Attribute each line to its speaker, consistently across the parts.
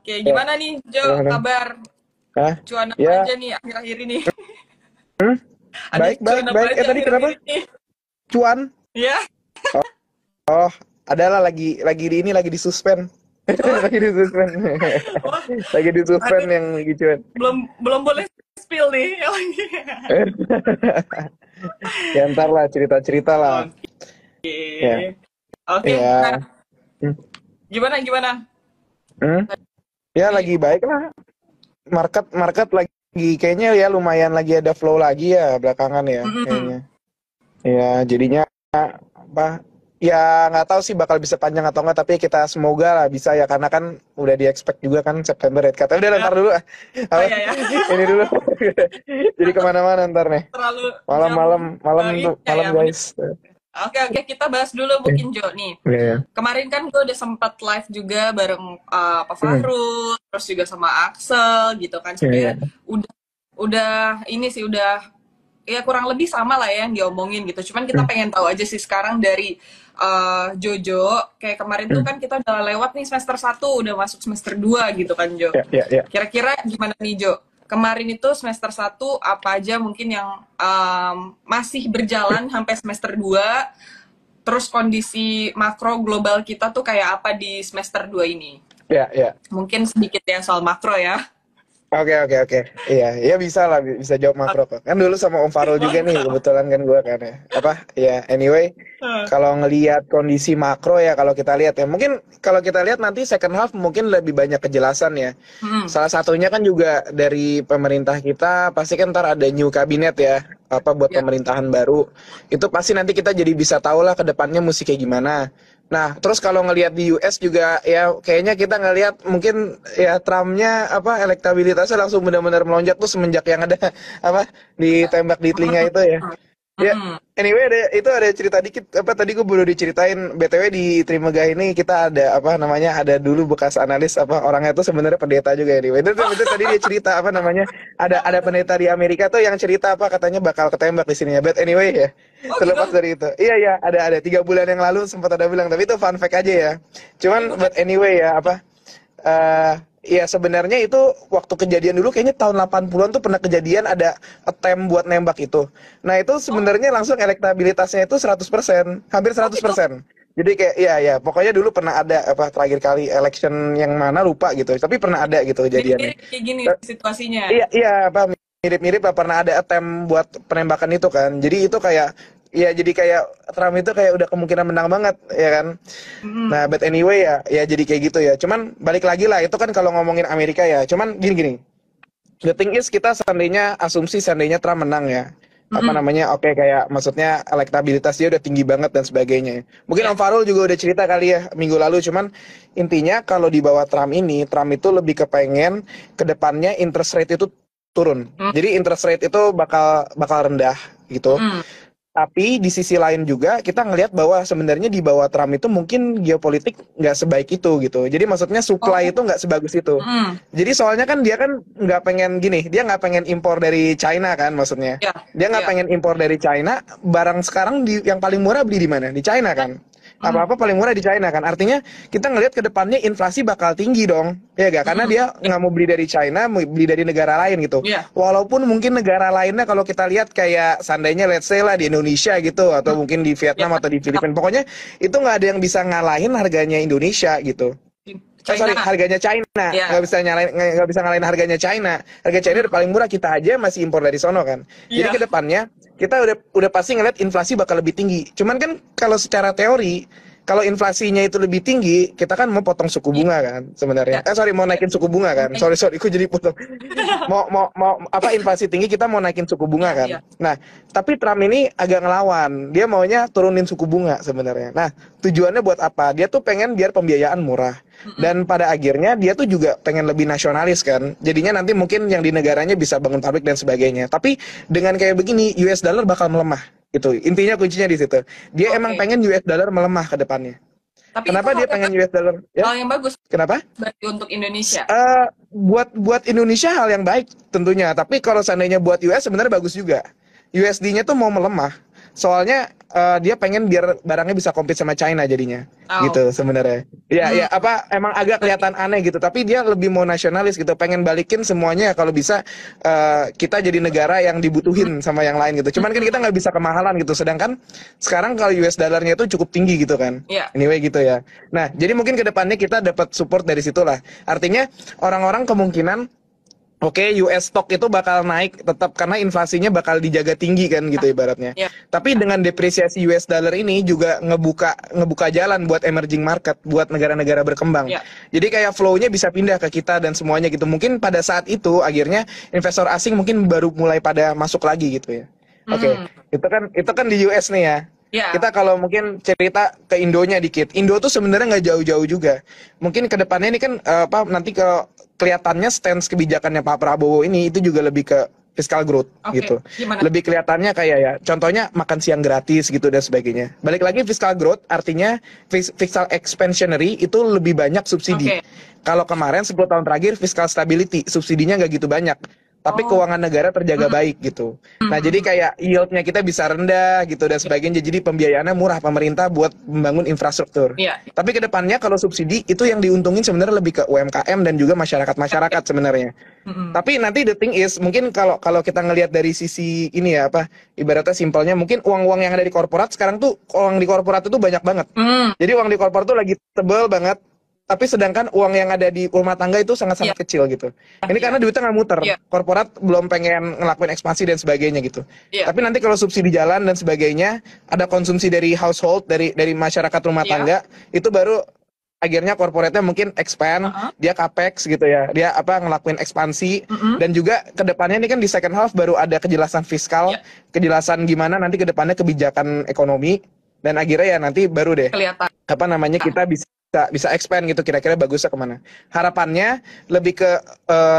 Speaker 1: Oke,
Speaker 2: Ya,
Speaker 1: gimana nih Jo
Speaker 2: gimana?
Speaker 1: kabar?
Speaker 2: Hah?
Speaker 1: Cuan apa
Speaker 2: Ya,
Speaker 1: aja nih akhir-akhir ini?
Speaker 2: hmm?
Speaker 1: Ada
Speaker 2: Baik, baik,
Speaker 1: cuan apa
Speaker 2: baik.
Speaker 1: aja
Speaker 2: Tadi
Speaker 1: akhir-akhir
Speaker 2: kenapa?
Speaker 1: ini?
Speaker 2: Cuan?
Speaker 1: Ya,
Speaker 2: Oh, adalah lagi di ini lagi di suspend.
Speaker 1: wah,
Speaker 2: Lagi di suspend.
Speaker 1: wah,
Speaker 2: Lagi di suspend
Speaker 1: aduh,
Speaker 2: yang lagi cuan.
Speaker 1: belum belum boleh spill nih.
Speaker 2: Ya ntar lah cerita-cerita lah. Ya,
Speaker 1: Oke, oke. Nah,
Speaker 2: ya. Hmm,
Speaker 1: gimana gimana?
Speaker 2: hmm. Ya
Speaker 1: Di,
Speaker 2: lagi baik lah. Market market lagi kayaknya ya lumayan lagi ada flow lagi ya belakangan ya
Speaker 1: mm-mm.
Speaker 2: kayaknya. Ya, jadinya apa? Ya nggak tahu sih bakal bisa panjang atau enggak, tapi kita semoga lah bisa ya karena kan udah di expect juga kan September ya. Katanya udah
Speaker 1: Ya,
Speaker 2: ntar dulu ah.
Speaker 1: oh
Speaker 2: Apa?
Speaker 1: ya ya,
Speaker 2: Ini dulu. Jadi kemana-mana ntar nih.
Speaker 1: terlalu
Speaker 2: Malam-malam
Speaker 1: jam
Speaker 2: malam
Speaker 1: ini
Speaker 2: malam
Speaker 1: ya. Mending,
Speaker 2: guys.
Speaker 1: oke oke, kita bahas dulu mungkin Jo nih.
Speaker 2: Iya, ya.
Speaker 1: Kemarin kan gue udah sempat live juga bareng Pak
Speaker 2: Hmm,
Speaker 1: Fahru, terus juga sama Axel gitu kan.
Speaker 2: iya,
Speaker 1: Sebenarnya
Speaker 2: iya.
Speaker 1: udah ini sih udah ya kurang lebih sama lah ya yang diomongin gitu. Cuman kita
Speaker 2: Hmm,
Speaker 1: pengen tahu aja sih sekarang dari Jojo, kayak kemarin tuh
Speaker 2: hmm.
Speaker 1: kan kita udah lewat nih semester 1 udah masuk semester 2 gitu kan Jo.
Speaker 2: Ya, ya, ya.
Speaker 1: Kira-kira gimana nih Jo? Kemarin itu semester 1 apa aja mungkin yang masih berjalan sampai semester 2. Terus kondisi makro global kita tuh kayak apa di semester 2 ini?
Speaker 2: Ya, ya.
Speaker 1: Mungkin sedikit ya soal makro ya.
Speaker 2: Oke, oke, oke. Iya, iya bisa lah, bisa jawab makro kok. Kan dulu sama Om Farul juga nih,
Speaker 1: Mantap.
Speaker 2: kebetulan kan gua kan ya. Apa? Ya, anyway, kalau ngelihat kondisi makro ya kalau kita lihat ya, mungkin kalau kita lihat nanti second half mungkin lebih banyak kejelasan ya.
Speaker 1: Hmm.
Speaker 2: Salah satunya kan juga dari pemerintah kita, pasti kan ntar ada new kabinet ya, apa buat
Speaker 1: Ya.
Speaker 2: pemerintahan baru. Itu pasti nanti kita jadi bisa tahu lah ke depannya mesti kayak gimana. Nah, terus kalau ngelihat di US juga ya kayaknya kita ngelihat mungkin ya Trumpnya apa elektabilitasnya langsung benar-benar melonjak tuh semenjak yang ada apa ditembak di telinga itu ya. Ya,
Speaker 1: Hmm.
Speaker 2: anyway ada cerita dikit apa tadi gue baru diceritain BTW di Trimegah ini kita ada apa namanya ada dulu bekas analis apa orangnya tuh sebenarnya pendeta juga ya. Itu tadi dia cerita apa namanya ada pendeta di Amerika tuh yang cerita apa katanya bakal ketembak di sini ya. But anyway ya.
Speaker 1: Oh gitu.
Speaker 2: Terlepas dari itu. Iya ya, ada 3 bulan yang lalu sempat ada bilang tapi itu fun fact aja ya.
Speaker 1: Tapi
Speaker 2: Cuman
Speaker 1: bukan.
Speaker 2: but anyway ya apa ya sebenarnya itu waktu kejadian dulu kayaknya tahun 80-an tuh pernah kejadian ada attempt buat nembak itu. Nah, itu
Speaker 1: Oh,
Speaker 2: sebenarnya langsung elektabilitasnya itu 100%, hampir
Speaker 1: oh
Speaker 2: seratus
Speaker 1: gitu.
Speaker 2: persen. Jadi kayak iya ya, pokoknya dulu pernah ada apa terakhir kali election yang mana lupa gitu. Tapi pernah ada gitu kejadiannya.
Speaker 1: Mirip-mirip kayak gini situasinya.
Speaker 2: Iya, iya, apa mirip-mirip lah pernah ada attempt buat penembakan itu kan. Jadi itu kayak ya jadi kayak Trump itu kayak udah kemungkinan menang banget ya kan. Nah,
Speaker 1: Hmm.
Speaker 2: but anyway ya jadi kayak gitu ya. Cuman balik lagi lah itu kan kalau ngomongin Amerika ya. Cuman gini-gini. The thing is kita seandainya asumsi seandainya Trump menang ya. Apa
Speaker 1: Hmm.
Speaker 2: namanya? Oke kayak maksudnya elektabilitas dia udah tinggi banget dan sebagainya. Mungkin
Speaker 1: Ya.
Speaker 2: Om Farul juga udah cerita kali ya minggu lalu. Cuman intinya kalau di bawah Trump ini, Trump itu lebih kepengen ke depannya interest rate itu turun.
Speaker 1: Hmm.
Speaker 2: Jadi interest rate itu bakal bakal rendah gitu.
Speaker 1: Hmm.
Speaker 2: Tapi di sisi lain juga kita ngelihat bahwa sebenarnya di bawah Trump itu mungkin geopolitik nggak sebaik itu gitu. Jadi maksudnya supply
Speaker 1: Oh.
Speaker 2: itu nggak sebagus itu.
Speaker 1: Hmm.
Speaker 2: Jadi soalnya kan dia kan nggak pengen gini, dia nggak pengen impor dari China kan maksudnya.
Speaker 1: Ya.
Speaker 2: Dia nggak
Speaker 1: Ya.
Speaker 2: pengen impor dari China, barang sekarang yang paling murah beli di mana? Di China kan.
Speaker 1: Hmm.
Speaker 2: Apa-apa paling murah di China kan. Artinya kita ngelihat ke depannya inflasi bakal tinggi dong. Ya gak? Karena
Speaker 1: Hmm.
Speaker 2: dia
Speaker 1: Ya.
Speaker 2: nggak mau beli dari China, mau beli dari negara lain gitu.
Speaker 1: Ya.
Speaker 2: Walaupun mungkin negara lainnya kalau kita lihat kayak seandainya let's say lah di Indonesia gitu atau
Speaker 1: Hmm.
Speaker 2: mungkin di
Speaker 1: Ya.
Speaker 2: Vietnam atau di Filipina, pokoknya itu nggak ada yang bisa ngalahin harganya Indonesia gitu. Sorry,
Speaker 1: China.
Speaker 2: harganya China nggak
Speaker 1: Ya.
Speaker 2: bisa nyalain nggak bisa ngalahin harganya China. Harga China udah
Speaker 1: Hmm.
Speaker 2: paling murah, kita aja masih impor dari sono kan. Jadi
Speaker 1: Iya.
Speaker 2: ke depannya kita udah pasti ngeliat inflasi bakal lebih tinggi. Cuman kan kalau secara teori kalau inflasinya itu lebih tinggi, kita kan mau potong suku
Speaker 1: Iya.
Speaker 2: bunga kan sebenarnya. Sorry, mau naikin suku bunga kan.
Speaker 1: Iya.
Speaker 2: Sorry, aku jadi potong. Mau apa inflasi tinggi kita mau naikin suku bunga
Speaker 1: Iya.
Speaker 2: kan. Nah, tapi Trump ini agak ngelawan. Dia maunya turunin suku bunga sebenarnya. Nah, tujuannya buat apa? Dia tuh pengen biar pembiayaan murah.
Speaker 1: Mm-mm.
Speaker 2: Dan pada akhirnya dia tuh juga pengen lebih nasionalis kan. Jadinya nanti mungkin yang di negaranya bisa bangun pabrik dan sebagainya. Tapi dengan kayak begini US dollar bakal melemah. Itu intinya kuncinya di situ. Dia emang
Speaker 1: Oke.
Speaker 2: pengen US dollar melemah ke depannya.
Speaker 1: Tapi itu
Speaker 2: Kenapa
Speaker 1: hal
Speaker 2: dia
Speaker 1: yang
Speaker 2: pengen US dollar? Ya,
Speaker 1: hal yang bagus
Speaker 2: kenapa?
Speaker 1: berarti untuk Indonesia.
Speaker 2: Buat Indonesia hal yang baik tentunya. Tapi kalau seandainya buat US sebenarnya bagus juga. USD-nya tuh mau melemah. soalnya dia pengen biar barangnya bisa compete sama China jadinya,
Speaker 1: Oh.
Speaker 2: gitu sebenarnya. Ya, ya apa emang agak kelihatan aneh gitu, tapi dia lebih mau nasionalis gitu, pengen balikin semuanya kalau bisa kita jadi negara yang dibutuhin sama yang lain gitu. Cuman kan kita nggak bisa kemahalan gitu, sedangkan sekarang kalau US dollarnya itu cukup tinggi gitu kan.
Speaker 1: Iya.
Speaker 2: Anyway gitu ya. Nah, jadi mungkin ke depannya kita dapat support dari situlah. Artinya orang-orang kemungkinan oke, US stock itu bakal naik tetap karena inflasinya bakal dijaga tinggi kan gitu ibaratnya.
Speaker 1: Iya.
Speaker 2: Tapi dengan depresiasi US dollar ini juga ngebuka jalan buat emerging market, buat negara-negara berkembang.
Speaker 1: Iya.
Speaker 2: Jadi kayak flow-nya bisa pindah ke kita dan semuanya gitu. Mungkin pada saat itu akhirnya investor asing mungkin baru mulai pada masuk lagi gitu ya. Oke, itu kan di US nih ya.
Speaker 1: Iya.
Speaker 2: Kita kalau mungkin cerita ke Indonya dikit, Indo tuh sebenarnya nggak jauh-jauh juga. Mungkin ke depannya ini kan nanti kelihatannya stance kebijakannya Pak Prabowo ini itu juga lebih ke fiscal growth
Speaker 1: Oke,
Speaker 2: gitu.
Speaker 1: gimana?
Speaker 2: Lebih kelihatannya kayak ya, contohnya makan siang gratis gitu dan sebagainya. Balik lagi fiscal growth artinya fiscal expansionary itu lebih banyak subsidi.
Speaker 1: Oke.
Speaker 2: Kalau kemarin 10 tahun terakhir fiscal stability subsidinya nggak gitu banyak. Tapi keuangan negara terjaga baik gitu. Nah, jadi kayak yield-nya kita bisa rendah gitu dan sebagainya. Jadi pembiayaannya murah pemerintah buat membangun infrastruktur.
Speaker 1: Iya.
Speaker 2: Tapi ke depannya kalau subsidi itu yang diuntungin sebenarnya lebih ke UMKM dan juga masyarakat-masyarakat sebenarnya. Tapi nanti the thing is mungkin kalau kita ngelihat dari sisi ini ya ibaratnya simpelnya mungkin uang-uang yang ada di korporat sekarang tuh uang di korporat itu banyak banget. Jadi uang di korporat tuh lagi tebel banget. Tapi sedangkan uang yang ada di rumah tangga itu sangat-sangat kecil gitu. Ini karena duitnya nggak muter. Korporat belum pengen ngelakuin ekspansi dan sebagainya gitu. Tapi nanti kalau subsidi jalan dan sebagainya, ada konsumsi dari household, dari masyarakat rumah tangga, itu baru akhirnya korporatnya mungkin expand, dia capex gitu ya. Dia ngelakuin ekspansi dan juga kedepannya ini kan di second half baru ada kejelasan fiskal, kejelasan gimana nanti kedepannya kebijakan ekonomi dan akhirnya ya nanti baru deh
Speaker 1: Kelihatan.
Speaker 2: kita bisa expand gitu kira-kira bagusnya kemana. Harapannya lebih ke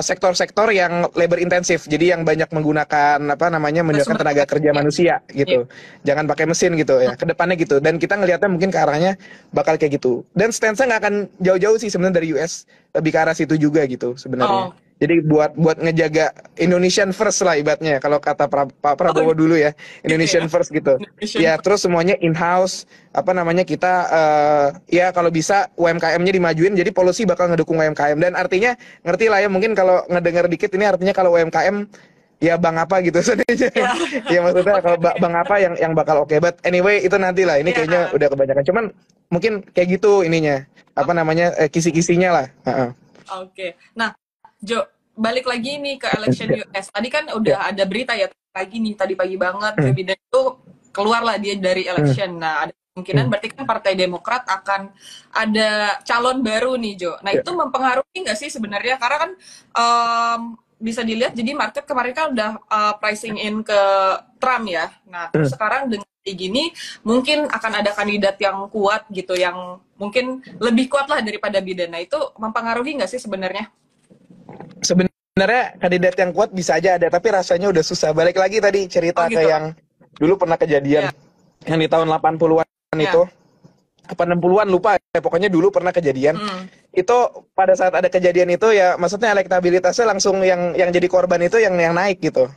Speaker 2: sektor-sektor yang labor intensif, jadi yang banyak menggunakan menggunakan tenaga kerja manusia gitu. Jangan pakai mesin gitu ya. Kedepannya gitu. Dan kita ngelihatnya mungkin ke arahnya bakal kayak gitu. Dan stance-nya nggak akan jauh-jauh sih sebenarnya dari US, lebih ke arah situ juga gitu sebenarnya. Jadi buat ngejaga Indonesian first lah ibaratnya kalau kata Pak Prabowo dulu ya, Indonesian first gitu. Ya terus semuanya in house kita ya kalau bisa UMKM-nya dimajuin jadi polisi bakal ngedukung UMKM dan artinya ngerti lah ya mungkin kalau ngedengar dikit ini artinya kalau UMKM ya bang apa gitu sebenarnya. Ya maksudnya kalau bang apa yang bakal oke. But anyway itu nanti lah ini kayaknya udah kebanyakan. Cuman mungkin kayak gitu ininya kisi-kisinya lah.
Speaker 1: Oke. Nah, Jo, balik lagi nih ke election US. Tadi kan udah ada berita ya pagi nih, tadi pagi banget Joe Biden itu keluar lah dia dari election. Nah, ada kemungkinan berarti kan Partai Demokrat akan ada calon baru nih, Jo. Nah, itu mempengaruhi nggak sih sebenarnya? Karena kan bisa dilihat jadi market kemarin kan udah pricing in ke Trump ya. Nah, terus sekarang dengan kayak gini mungkin akan ada kandidat yang kuat gitu, yang mungkin lebih kuat lah daripada Biden. Nah, itu mempengaruhi nggak sih sebenarnya?
Speaker 2: Sebenarnya kandidat yang kuat bisa aja ada, tapi rasanya udah susah. Balik lagi tadi cerita
Speaker 1: gitu.
Speaker 2: ke yang dulu pernah kejadian yang di tahun 80-an itu. Apa 60-an lupa ya, pokoknya dulu pernah kejadian. Itu pada saat ada kejadian itu ya maksudnya elektabilitasnya langsung yang jadi korban itu yang naik gitu.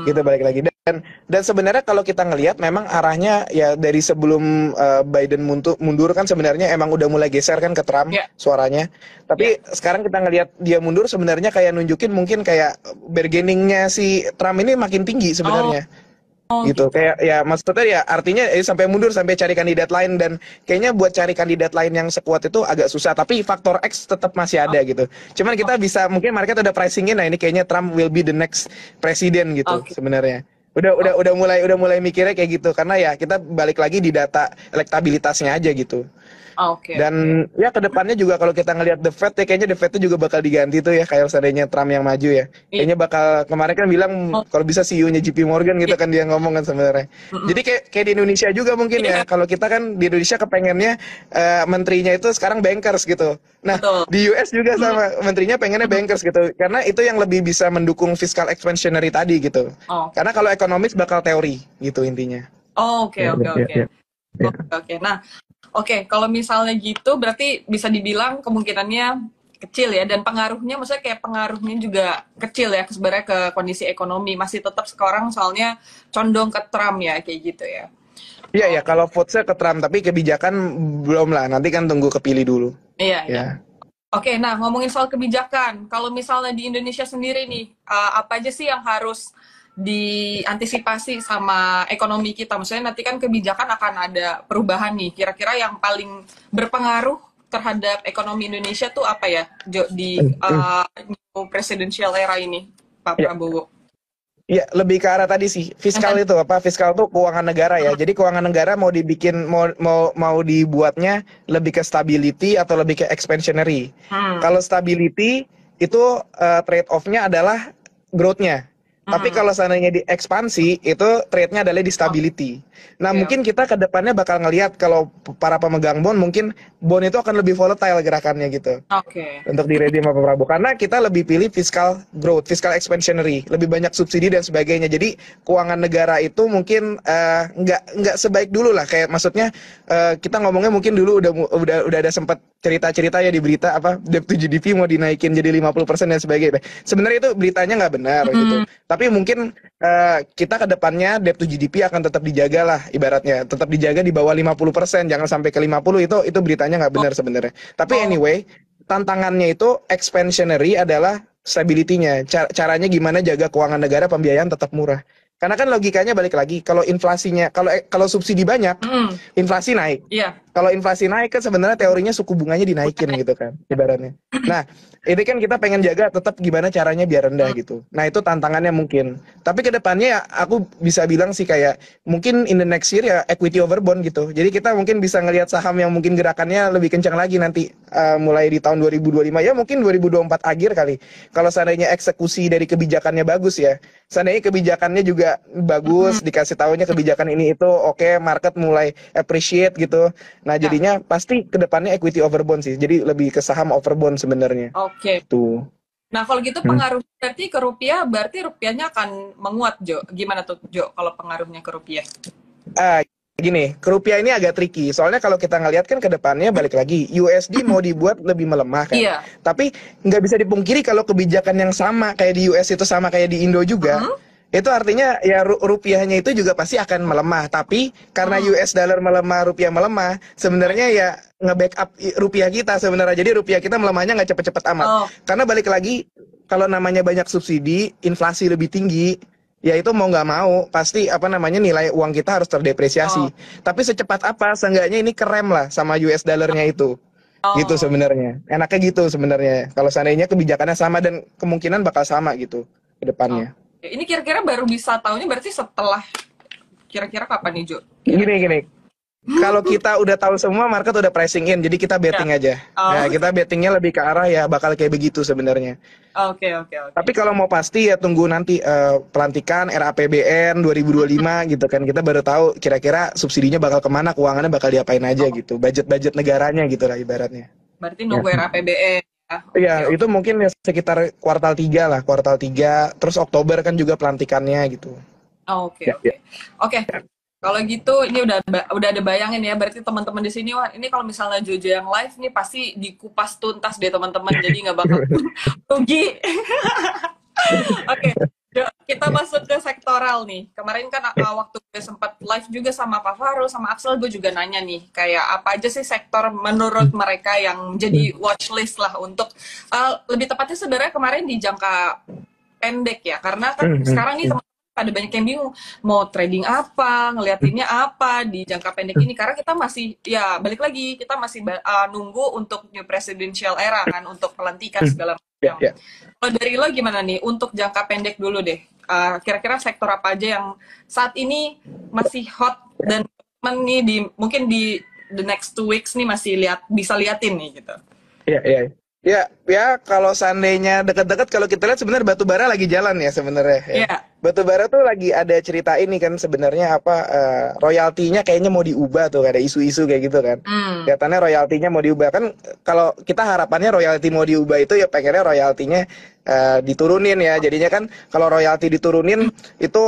Speaker 2: Gitu balik lagi dan sebenarnya kalau kita ngelihat memang arahnya ya dari sebelum Biden mundur kan sebenarnya emang udah mulai geser kan ke Trump suaranya. Tapi sekarang kita ngelihat dia mundur sebenarnya kayak nunjukin mungkin kayak bargainingnya si Trump ini makin tinggi sebenarnya. Gitu kayak ya maksudnya ya artinya sampai mundur sampai cari kandidat lain dan kayaknya buat cari kandidat lain yang sekuat itu agak susah tapi faktor X tetap masih ada gitu. Cuman kita bisa mungkin market udah pricingin nah ini kayaknya Trump will be the next president gitu sebenarnya. Udah mulai mikirnya kayak gitu karena ya kita balik lagi di data elektabilitasnya aja gitu. Dan ya kedepannya juga kalau kita ngelihat The Fed ya kayaknya The Fed itu juga bakal diganti tuh ya kayak seandainya Trump yang maju ya. Kayaknya bakal kemarin kan bilang kalau bisa CEO-nya JP Morgan gitu kan dia ngomong kan sebenarnya. Jadi kayak di Indonesia juga mungkin ya kalau kita kan di Indonesia kepengennya menterinya itu sekarang bankers gitu. Nah di US juga sama menterinya pengennya bankers gitu karena itu yang lebih bisa mendukung fiscal expansionary tadi gitu. Karena kalau ekonomis bakal teori gitu intinya.
Speaker 1: Oke. Nah, kalau misalnya gitu berarti bisa dibilang kemungkinannya kecil ya, dan pengaruhnya maksudnya kayak pengaruhnya juga kecil ya sebenarnya ke kondisi ekonomi, masih tetap sekarang soalnya condong ke Trump ya kayak gitu ya.
Speaker 2: Iya ya, kalau vote-nya ke Trump, tapi kebijakan belum lah. Nanti kan tunggu kepilih dulu.
Speaker 1: Iya, iya.
Speaker 2: Ya.
Speaker 1: Oke, nah ngomongin soal kebijakan, kalau misalnya di Indonesia sendiri nih, apa aja sih yang harus diantisipasi sama ekonomi kita? Maksudnya nanti kan kebijakan akan ada perubahan nih. Kira-kira yang paling berpengaruh terhadap ekonomi Indonesia tuh apa ya, Jo, di new presidential era ini, Pak
Speaker 2: Ya.
Speaker 1: Prabowo?
Speaker 2: Ya, lebih ke arah tadi sih. Fiskal itu apa? Fiskal tuh keuangan negara ya. Jadi keuangan negara mau dibikin mau dibuatnya lebih ke stability atau lebih ke expansionary. Kalau stability itu trade off-nya adalah growth-nya. Tapi kalau seandainya di ekspansi itu trade-nya adalah di stability. Nah,
Speaker 1: Oke,
Speaker 2: mungkin kita ke depannya bakal ngelihat kalau para pemegang bond mungkin bond itu akan lebih volatile gerakannya gitu
Speaker 1: oke.
Speaker 2: untuk di redeem apa Prabowo, karena kita lebih pilih fiscal growth, fiscal expansionary, lebih banyak subsidi dan sebagainya. Jadi keuangan negara itu mungkin nggak sebaik dulu lah, kayak maksudnya kita ngomongnya mungkin dulu udah ada sempat cerita-cerita ya di berita apa debt to GDP mau dinaikin jadi 50% dan sebagainya. Sebenarnya itu beritanya nggak benar gitu. Tapi mungkin kita ke depannya debt to GDP akan tetap dijaga lah, ibaratnya tetap dijaga di bawah 50%, jangan sampai ke 50, itu beritanya nggak benar sebenarnya. Tapi anyway, tantangannya itu expansionary adalah stability-nya. Caranya gimana jaga keuangan negara, pembiayaan tetap murah. Karena kan logikanya balik lagi, kalau inflasinya, kalau subsidi banyak, inflasi naik.
Speaker 1: Iya.
Speaker 2: Kalau inflasi naik kan sebenarnya teorinya suku bunganya dinaikin gitu kan, ibaratnya. Nah, ini kan kita pengen jaga tetap gimana caranya biar rendah gitu. Nah, itu tantangannya mungkin. Tapi ke depannya ya aku bisa bilang sih kayak mungkin in the next year ya equity over bond gitu. Jadi kita mungkin bisa ngelihat saham yang mungkin gerakannya lebih kencang lagi nanti mulai di tahun 2025 ya mungkin 2024 akhir kali. Kalau seandainya eksekusi dari kebijakannya bagus ya. Seandainya kebijakannya juga bagus, dikasih tahunya kebijakan ini itu oke, market mulai appreciate gitu. Nah, jadinya pasti ke depannya equity over bond sih. Jadi lebih ke saham over bond sebenarnya.
Speaker 1: Oke.
Speaker 2: Tuh.
Speaker 1: Nah, kalau gitu pengaruhnya berarti ke rupiah, berarti rupiahnya akan menguat, Jo. Gimana tuh, Jo, kalau pengaruhnya ke rupiah?
Speaker 2: Gini, ke rupiah ini agak tricky. Soalnya kalau kita ngelihat kan ke depannya balik lagi, USD mau dibuat lebih melemah kan.
Speaker 1: Iya.
Speaker 2: Tapi nggak bisa dipungkiri kalau kebijakan yang sama kayak di US itu sama kayak di Indo juga. Itu artinya ya rupiahnya itu juga pasti akan melemah. Tapi karena US dollar melemah, rupiah melemah, sebenarnya ya nge-backup rupiah kita sebenarnya. Jadi rupiah kita melemahnya nggak cepet-cepet amat. Karena balik lagi, kalau namanya banyak subsidi, inflasi lebih tinggi, ya itu mau nggak mau pasti apa namanya nilai uang kita harus terdepresiasi. Tapi secepat apa, seenggaknya ini kerem lah sama US dollarnya itu. Gitu sebenarnya. Enaknya gitu sebenarnya. Kalau seandainya kebijakannya sama dan kemungkinan bakal sama gitu ke depannya.
Speaker 1: Ini kira-kira baru bisa tahunya berarti setelah kira-kira kapan nih, Jo?
Speaker 2: Gini. Kalau kita udah tahu semua, market udah pricing in, jadi kita betting aja. Nah, kita bettingnya lebih ke arah ya bakal kayak begitu sebenarnya.
Speaker 1: Oke.
Speaker 2: Tapi kalau mau pasti ya tunggu nanti pelantikan RAPBN 2025 gitu kan. Kita baru tahu kira-kira subsidinya bakal kemana, keuangannya bakal diapain aja gitu. Budget negaranya gitu lah ibaratnya.
Speaker 1: Berarti nunggu RAPBN.
Speaker 2: Iya, itu mungkin ya sekitar kuartal 3 lah, kuartal 3, terus Oktober kan juga pelantikannya gitu.
Speaker 1: Oke. Kalau gitu ini udah ada bayangin ya, berarti teman-teman di sini wah ini kalau misalnya Jojo yang live nih pasti dikupas tuntas deh teman-teman, jadi nggak bakal rugi. Oke. Kita masuk ke sektoral nih. Kemarin kan waktu gue sempat live juga sama Pak Faru, sama Axel, gue juga nanya nih, kayak apa aja sih sektor menurut mereka yang jadi watchlist lah untuk, lebih tepatnya sebenarnya kemarin di jangka pendek ya, karena kan sekarang nih teman-teman ada banyak yang bingung, mau trading apa, ngeliatinnya apa di jangka pendek ini, karena kita masih, ya balik lagi, kita masih nunggu untuk new presidential era kan, untuk pelantikan segala macam. Kalau dari lo gimana nih, untuk jangka pendek dulu deh, kira-kira sektor apa aja yang saat ini masih hot dan nih mungkin di the next 2 weeks nih masih bisa liatin nih gitu.
Speaker 2: Ya kalau seandainya dekat-dekat, kalau kita lihat sebenarnya batu bara lagi jalan ya sebenarnya. Batu bara tuh lagi ada cerita ini kan sebenarnya apa royaltinya kayaknya mau diubah tuh, ada isu-isu kayak gitu kan. Kelihatannya royaltinya mau diubah kan, kalau kita harapannya royalti mau diubah itu ya pengennya royaltinya diturunin ya. Jadinya kan kalau royalti diturunin itu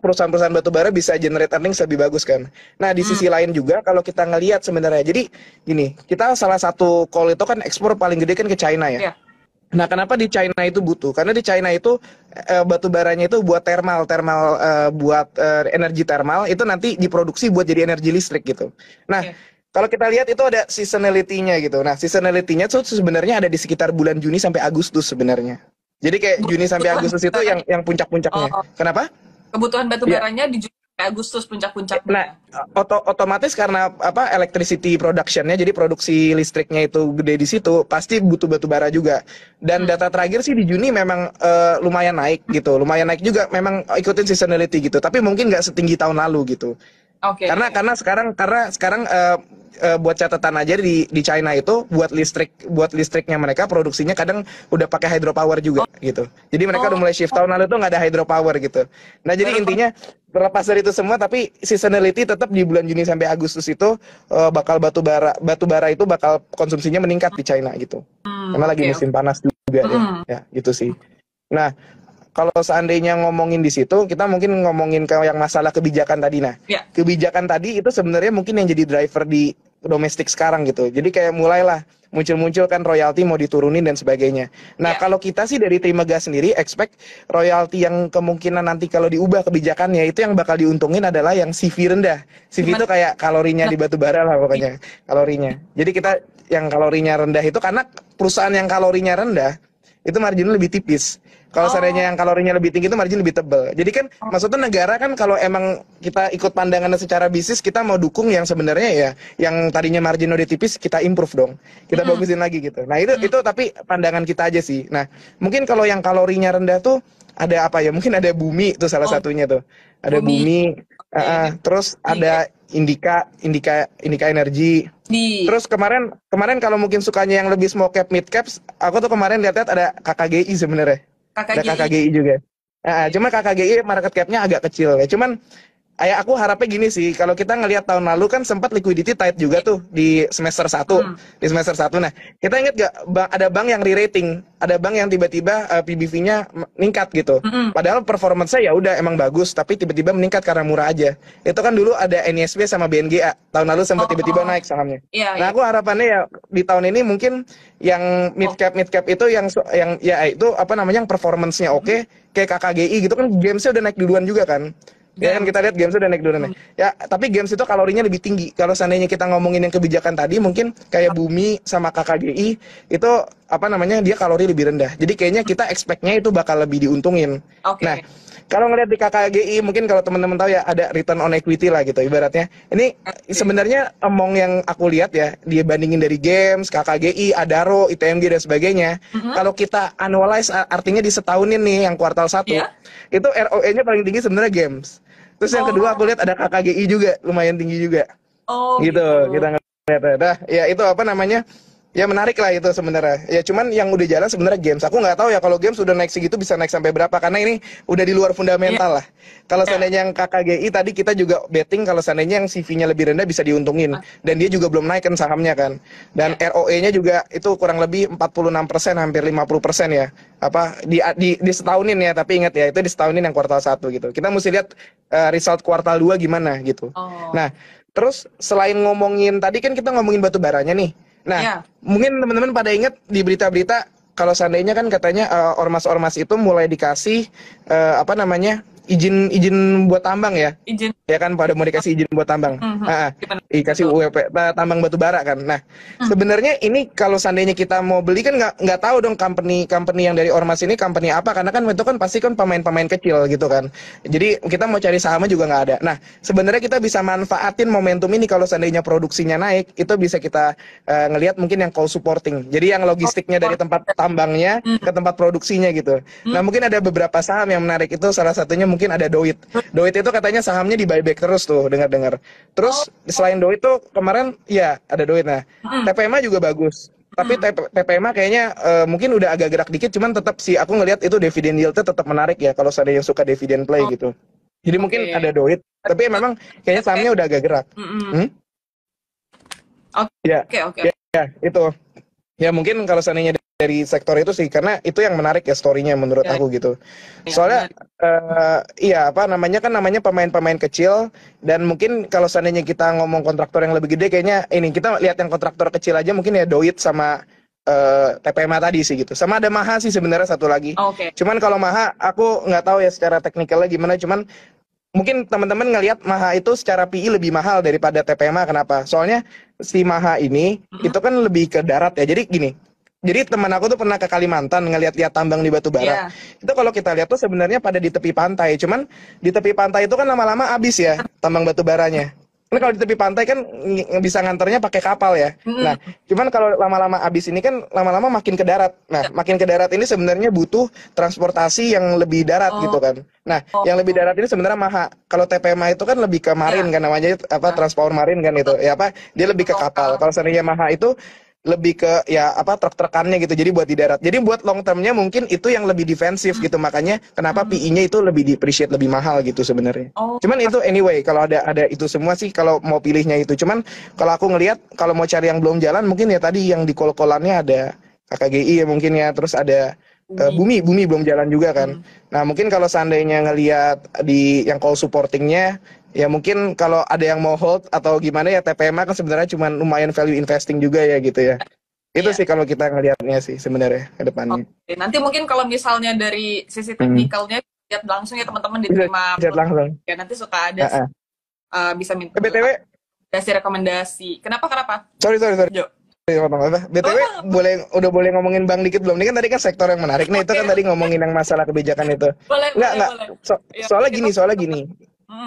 Speaker 2: perusahaan-perusahaan batubara bisa generate earnings lebih bagus kan. Nah, di sisi lain juga kalau kita ngelihat sebenarnya, jadi gini, kita salah satu coal itu kan ekspor paling gede kan ke China ya.
Speaker 1: Ya.
Speaker 2: Nah, kenapa di China itu butuh? Karena di China itu batu baranya itu buat buat energi thermal itu nanti diproduksi buat jadi energi listrik gitu. Nah,
Speaker 1: Oke.
Speaker 2: kalau kita lihat itu ada seasonality-nya gitu. Nah, seasonality-nya tuh sebenarnya ada di sekitar bulan Juni sampai Agustus sebenarnya. Jadi kayak Juni sampai
Speaker 1: Kebutuhan
Speaker 2: Agustus itu
Speaker 1: baranya.
Speaker 2: yang puncak-puncaknya.
Speaker 1: Oh,
Speaker 2: Kenapa?
Speaker 1: kebutuhan batu
Speaker 2: Iya.
Speaker 1: baranya di Juli sampai Agustus
Speaker 2: Nah,
Speaker 1: puncak-puncaknya.
Speaker 2: otomatis karena electricity production-nya, jadi produksi listriknya itu gede di situ, pasti butuh batu bara juga. Dan data terakhir sih di Juni memang lumayan naik gitu, lumayan naik juga, memang ikutin seasonality gitu. Tapi mungkin nggak setinggi tahun lalu gitu.
Speaker 1: Oke.
Speaker 2: Karena sekarang buat catatan aja di China itu buat listriknya mereka produksinya kadang udah pakai hydropower juga gitu. Jadi mereka udah
Speaker 1: Oh,
Speaker 2: mulai shift, tahun lalu tuh nggak ada hydropower gitu. Nah, jadi
Speaker 1: baru
Speaker 2: intinya terlepas dari itu semua tapi seasonality tetap di bulan Juni sampai Agustus itu bakal batu bara itu bakal konsumsinya meningkat di China gitu. Karena lagi
Speaker 1: oke.
Speaker 2: musim panas juga ya. Ya, gitu sih. Nah, kalau seandainya ngomongin di situ, kita mungkin ngomongin ke yang masalah kebijakan tadi. Nah,
Speaker 1: Ya.
Speaker 2: kebijakan tadi itu sebenarnya mungkin yang jadi driver di domestik sekarang gitu. Jadi kayak mulailah muncul-muncul kan royalti mau diturunin dan sebagainya. Nah,
Speaker 1: Ya.
Speaker 2: kalau kita sih dari Trimegah sendiri expect royalti yang kemungkinan nanti kalau diubah kebijakannya itu yang bakal diuntungin adalah yang CV rendah. CV itu
Speaker 1: Gimana?
Speaker 2: kayak kalorinya di batu bara lah pokoknya, kalorinya. Jadi kita yang kalorinya rendah itu karena perusahaan yang kalorinya rendah itu marginnya lebih tipis. Kalau
Speaker 1: Oh,
Speaker 2: seandainya yang kalorinya lebih tinggi itu margin lebih tebal. Jadi kan maksudnya negara kan kalau emang kita ikut pandangannya secara bisnis kita mau dukung yang sebenarnya ya yang tadinya margin udah tipis kita improve dong. Kita bagusin lagi gitu. Nah, itu tapi pandangan kita aja sih. Nah, mungkin kalau yang kalorinya rendah tuh ada apa ya? Mungkin ada bumi itu salah
Speaker 1: oh,
Speaker 2: satunya tuh. Ada
Speaker 1: bumi.
Speaker 2: bumi,
Speaker 1: Oke.
Speaker 2: terus
Speaker 1: Iya.
Speaker 2: ada Indika Energi.
Speaker 1: Di.
Speaker 2: Terus kemarin kalau mungkin sukanya yang lebih small cap mid caps, aku tuh kemarin lihat-lihat ada KKGI sebenarnya. Ada
Speaker 1: KKGI.
Speaker 2: KKGI juga. Cuma KKGI market cap-nya agak kecil ya. Cuman aku harapnya gini sih, kalau kita ngelihat tahun lalu kan sempat liquidity tight juga tuh di semester satu. Di semester satu. Nah, kita ingat gak ada bank yang re-rating, ada bank yang tiba-tiba PBV-nya meningkat gitu. Padahal performance-nya ya udah emang bagus, tapi tiba-tiba meningkat karena murah aja. Itu kan dulu ada NISB sama BNGA. Tahun lalu sempat tiba-tiba
Speaker 1: Oh,
Speaker 2: naik sahamnya.
Speaker 1: iya,
Speaker 2: Nah,
Speaker 1: iya.
Speaker 2: aku harapannya ya di tahun ini mungkin yang
Speaker 1: Oh,
Speaker 2: mid cap itu yang ya itu apa namanya yang performance-nya oke, kayak KKGI gitu kan gamesnya udah naik duluan juga kan. Ya kan
Speaker 1: Gam.
Speaker 2: kita lihat games udah naik duluan ya. Tapi games itu kalorinya lebih tinggi. Kalau seandainya kita ngomongin yang kebijakan tadi mungkin kayak Bumi sama KKGI itu apa namanya dia kalori lebih rendah. Jadi kayaknya kita expect-nya itu bakal lebih diuntungin. Nah,
Speaker 1: Oke.
Speaker 2: kalau ngeliat di KKGI mungkin kalau teman-teman tahu ya ada return on equity lah gitu ibaratnya. Ini
Speaker 1: Oke.
Speaker 2: sebenarnya among yang aku lihat ya dia bandingin dari games, KKGI, Adaro, ITMG dan sebagainya. Kalau kita analyze artinya di setahunin nih yang kuartal 1
Speaker 1: Ya.
Speaker 2: itu ROE-nya paling tinggi sebenarnya games. Terus yang kedua aku
Speaker 1: Oh,
Speaker 2: lihat ada KKGI juga lumayan tinggi juga.
Speaker 1: oh
Speaker 2: Gitu
Speaker 1: gitu.
Speaker 2: kita ngeliat. Dah, ya itu apa namanya? Ya menarik lah itu sebenarnya. Ya cuman yang udah jalan sebenarnya games. Aku nggak tahu ya kalau games udah naik segitu bisa naik sampai berapa karena ini udah di luar
Speaker 1: Iya.
Speaker 2: fundamental lah. Kalau seandainya yang KKGI tadi kita juga betting kalau seandainya yang CV-nya lebih rendah bisa diuntungin dan dia juga belum naik kan sahamnya kan. Dan
Speaker 1: Ya.
Speaker 2: ROE-nya juga itu kurang lebih 46% hampir 50% ya. Apa di setahunin ya, tapi ingat ya itu di setahunin yang kuartal 1 gitu. Kita mesti lihat result kuartal 2 gimana gitu.
Speaker 1: Oh,
Speaker 2: Nah, terus selain ngomongin tadi kan kita ngomongin batu baranya nih. Nah,
Speaker 1: ya.
Speaker 2: mungkin teman-teman pada ingat di berita-berita kalau seandainya kan katanya ormas-ormas itu mulai dikasih apa namanya izin buat tambang ya.
Speaker 1: Izin.
Speaker 2: Ya kan pada mau dikasih izin buat tambang.
Speaker 1: Gimana?
Speaker 2: Dikasih
Speaker 1: Betul.
Speaker 2: UWP tambang batu bara kan. Nah, sebenarnya ini kalau seandainya kita mau beli kan nggak tahu dong company yang dari ormas ini company apa karena kan itu kan pasti kan pemain-pemain kecil gitu kan. Jadi kita mau cari sahamnya juga nggak ada. Nah, sebenarnya kita bisa manfaatin momentum ini kalau seandainya produksinya naik itu bisa kita ngelihat mungkin yang call supporting. Jadi yang logistiknya dari tempat tambangnya ke tempat produksinya gitu. Nah, mungkin ada beberapa saham yang menarik itu salah satunya mungkin ada Doit. Doit itu katanya sahamnya di buyback terus tuh, dengar-dengar. Terus selain Doit tuh kemarin ya ada Doit. Nah, TPMA juga bagus. Tapi TPMA kayaknya mungkin udah agak gerak dikit, cuman tetap sih aku ngelihat itu dividen yield-nya tetap menarik ya kalau ada yang suka dividen play gitu. Jadi mungkin
Speaker 1: Oke.
Speaker 2: ada Doit, tapi memang kayaknya sahamnya udah agak gerak. Ya,
Speaker 1: Oke, oke.
Speaker 2: ya itu. Ya mungkin kalau seandainya dari sektor itu sih, karena itu yang menarik ya story-nya menurut
Speaker 1: Ya,
Speaker 2: aku gitu.
Speaker 1: ya,
Speaker 2: Soalnya
Speaker 1: benar.
Speaker 2: iya apa namanya kan namanya pemain-pemain kecil, dan mungkin kalau seandainya kita ngomong kontraktor yang lebih gede, kayaknya ini kita lihat yang kontraktor kecil aja mungkin ya Doit sama TPMA tadi sih gitu. Sama ada Maha sih sebenarnya satu lagi.
Speaker 1: Oke.
Speaker 2: Cuman kalau Maha aku nggak tahu ya secara teknikalnya gimana, cuman mungkin teman-teman ngelihat Maha itu secara PI lebih mahal daripada TPMA. Kenapa? Soalnya si Maha ini
Speaker 1: Mm-mm.
Speaker 2: itu kan lebih ke darat ya. Jadi gini. Jadi teman aku tuh pernah ke Kalimantan ngeliat-liat tambang di batu bara.
Speaker 1: Ya,
Speaker 2: Itu kalau kita lihat tuh sebenarnya pada di tepi pantai. Cuman di tepi pantai itu kan lama-lama habis ya tambang batu baranya. Kan kalau di tepi pantai kan bisa nganternya pakai kapal ya.
Speaker 1: mm-mm.
Speaker 2: Nah, cuman kalau lama-lama habis ini kan lama-lama makin ke darat. Nah, makin ke darat ini sebenarnya butuh transportasi yang lebih darat gitu
Speaker 1: Oh,
Speaker 2: kan. Nah, yang lebih
Speaker 1: oh,
Speaker 2: darat ini sebenarnya Maha. Kalau TPMA itu kan lebih ke marin
Speaker 1: ya,
Speaker 2: kan namanya apa
Speaker 1: ah,
Speaker 2: transport marin kan itu.
Speaker 1: betul,
Speaker 2: Ya apa? Dia lebih ke kapal.
Speaker 1: lokal.
Speaker 2: Kalau seandainya Maha itu lebih ke ya apa truk-trukannya gitu. Jadi buat di darat. Jadi buat long termnya mungkin itu yang lebih defensif
Speaker 1: Mm,
Speaker 2: gitu. Makanya kenapa
Speaker 1: mm.
Speaker 2: PI-nya itu lebih di appreciate lebih mahal gitu sebenarnya.
Speaker 1: Oh,
Speaker 2: Cuman itu anyway kalau ada itu semua sih kalau mau pilihnya itu. Cuman kalau aku ngelihat kalau mau cari yang belum jalan mungkin ya tadi yang di kol-kolannya ada KKGI ya mungkin ya, terus ada
Speaker 1: bumi.
Speaker 2: Bumi belum jalan juga kan.
Speaker 1: Hmm.
Speaker 2: Nah, mungkin kalau seandainya ngelihat di yang call supportingnya, ya mungkin kalau ada yang mau hold atau gimana ya TPMA kan sebenarnya cuma lumayan value investing juga ya gitu ya. Itu
Speaker 1: Iya.
Speaker 2: sih kalau kita ngelihatnya sih sebenarnya ke depannya.
Speaker 1: Oke. Nanti mungkin kalau misalnya dari sisi
Speaker 2: Hmm.
Speaker 1: teknikalnya lihat langsung ya teman-teman
Speaker 2: Bisa
Speaker 1: diterima
Speaker 2: chat langsung.
Speaker 1: ya nanti suka ada
Speaker 2: Ah, ah.
Speaker 1: bisa minta
Speaker 2: BTW,
Speaker 1: kasih rekomendasi. Kenapa?
Speaker 2: sorry.
Speaker 1: Jo.
Speaker 2: Ngomong apa?
Speaker 1: Oh,
Speaker 2: BTW udah boleh ngomongin bank dikit belum? Ini kan tadi kan sektor yang menarik. Nah, itu
Speaker 1: oke.
Speaker 2: kan tadi ngomongin yang masalah kebijakan itu.
Speaker 1: Boleh, boleh,
Speaker 2: Enggak.
Speaker 1: boleh. Ya, kita
Speaker 2: Soalnya gini.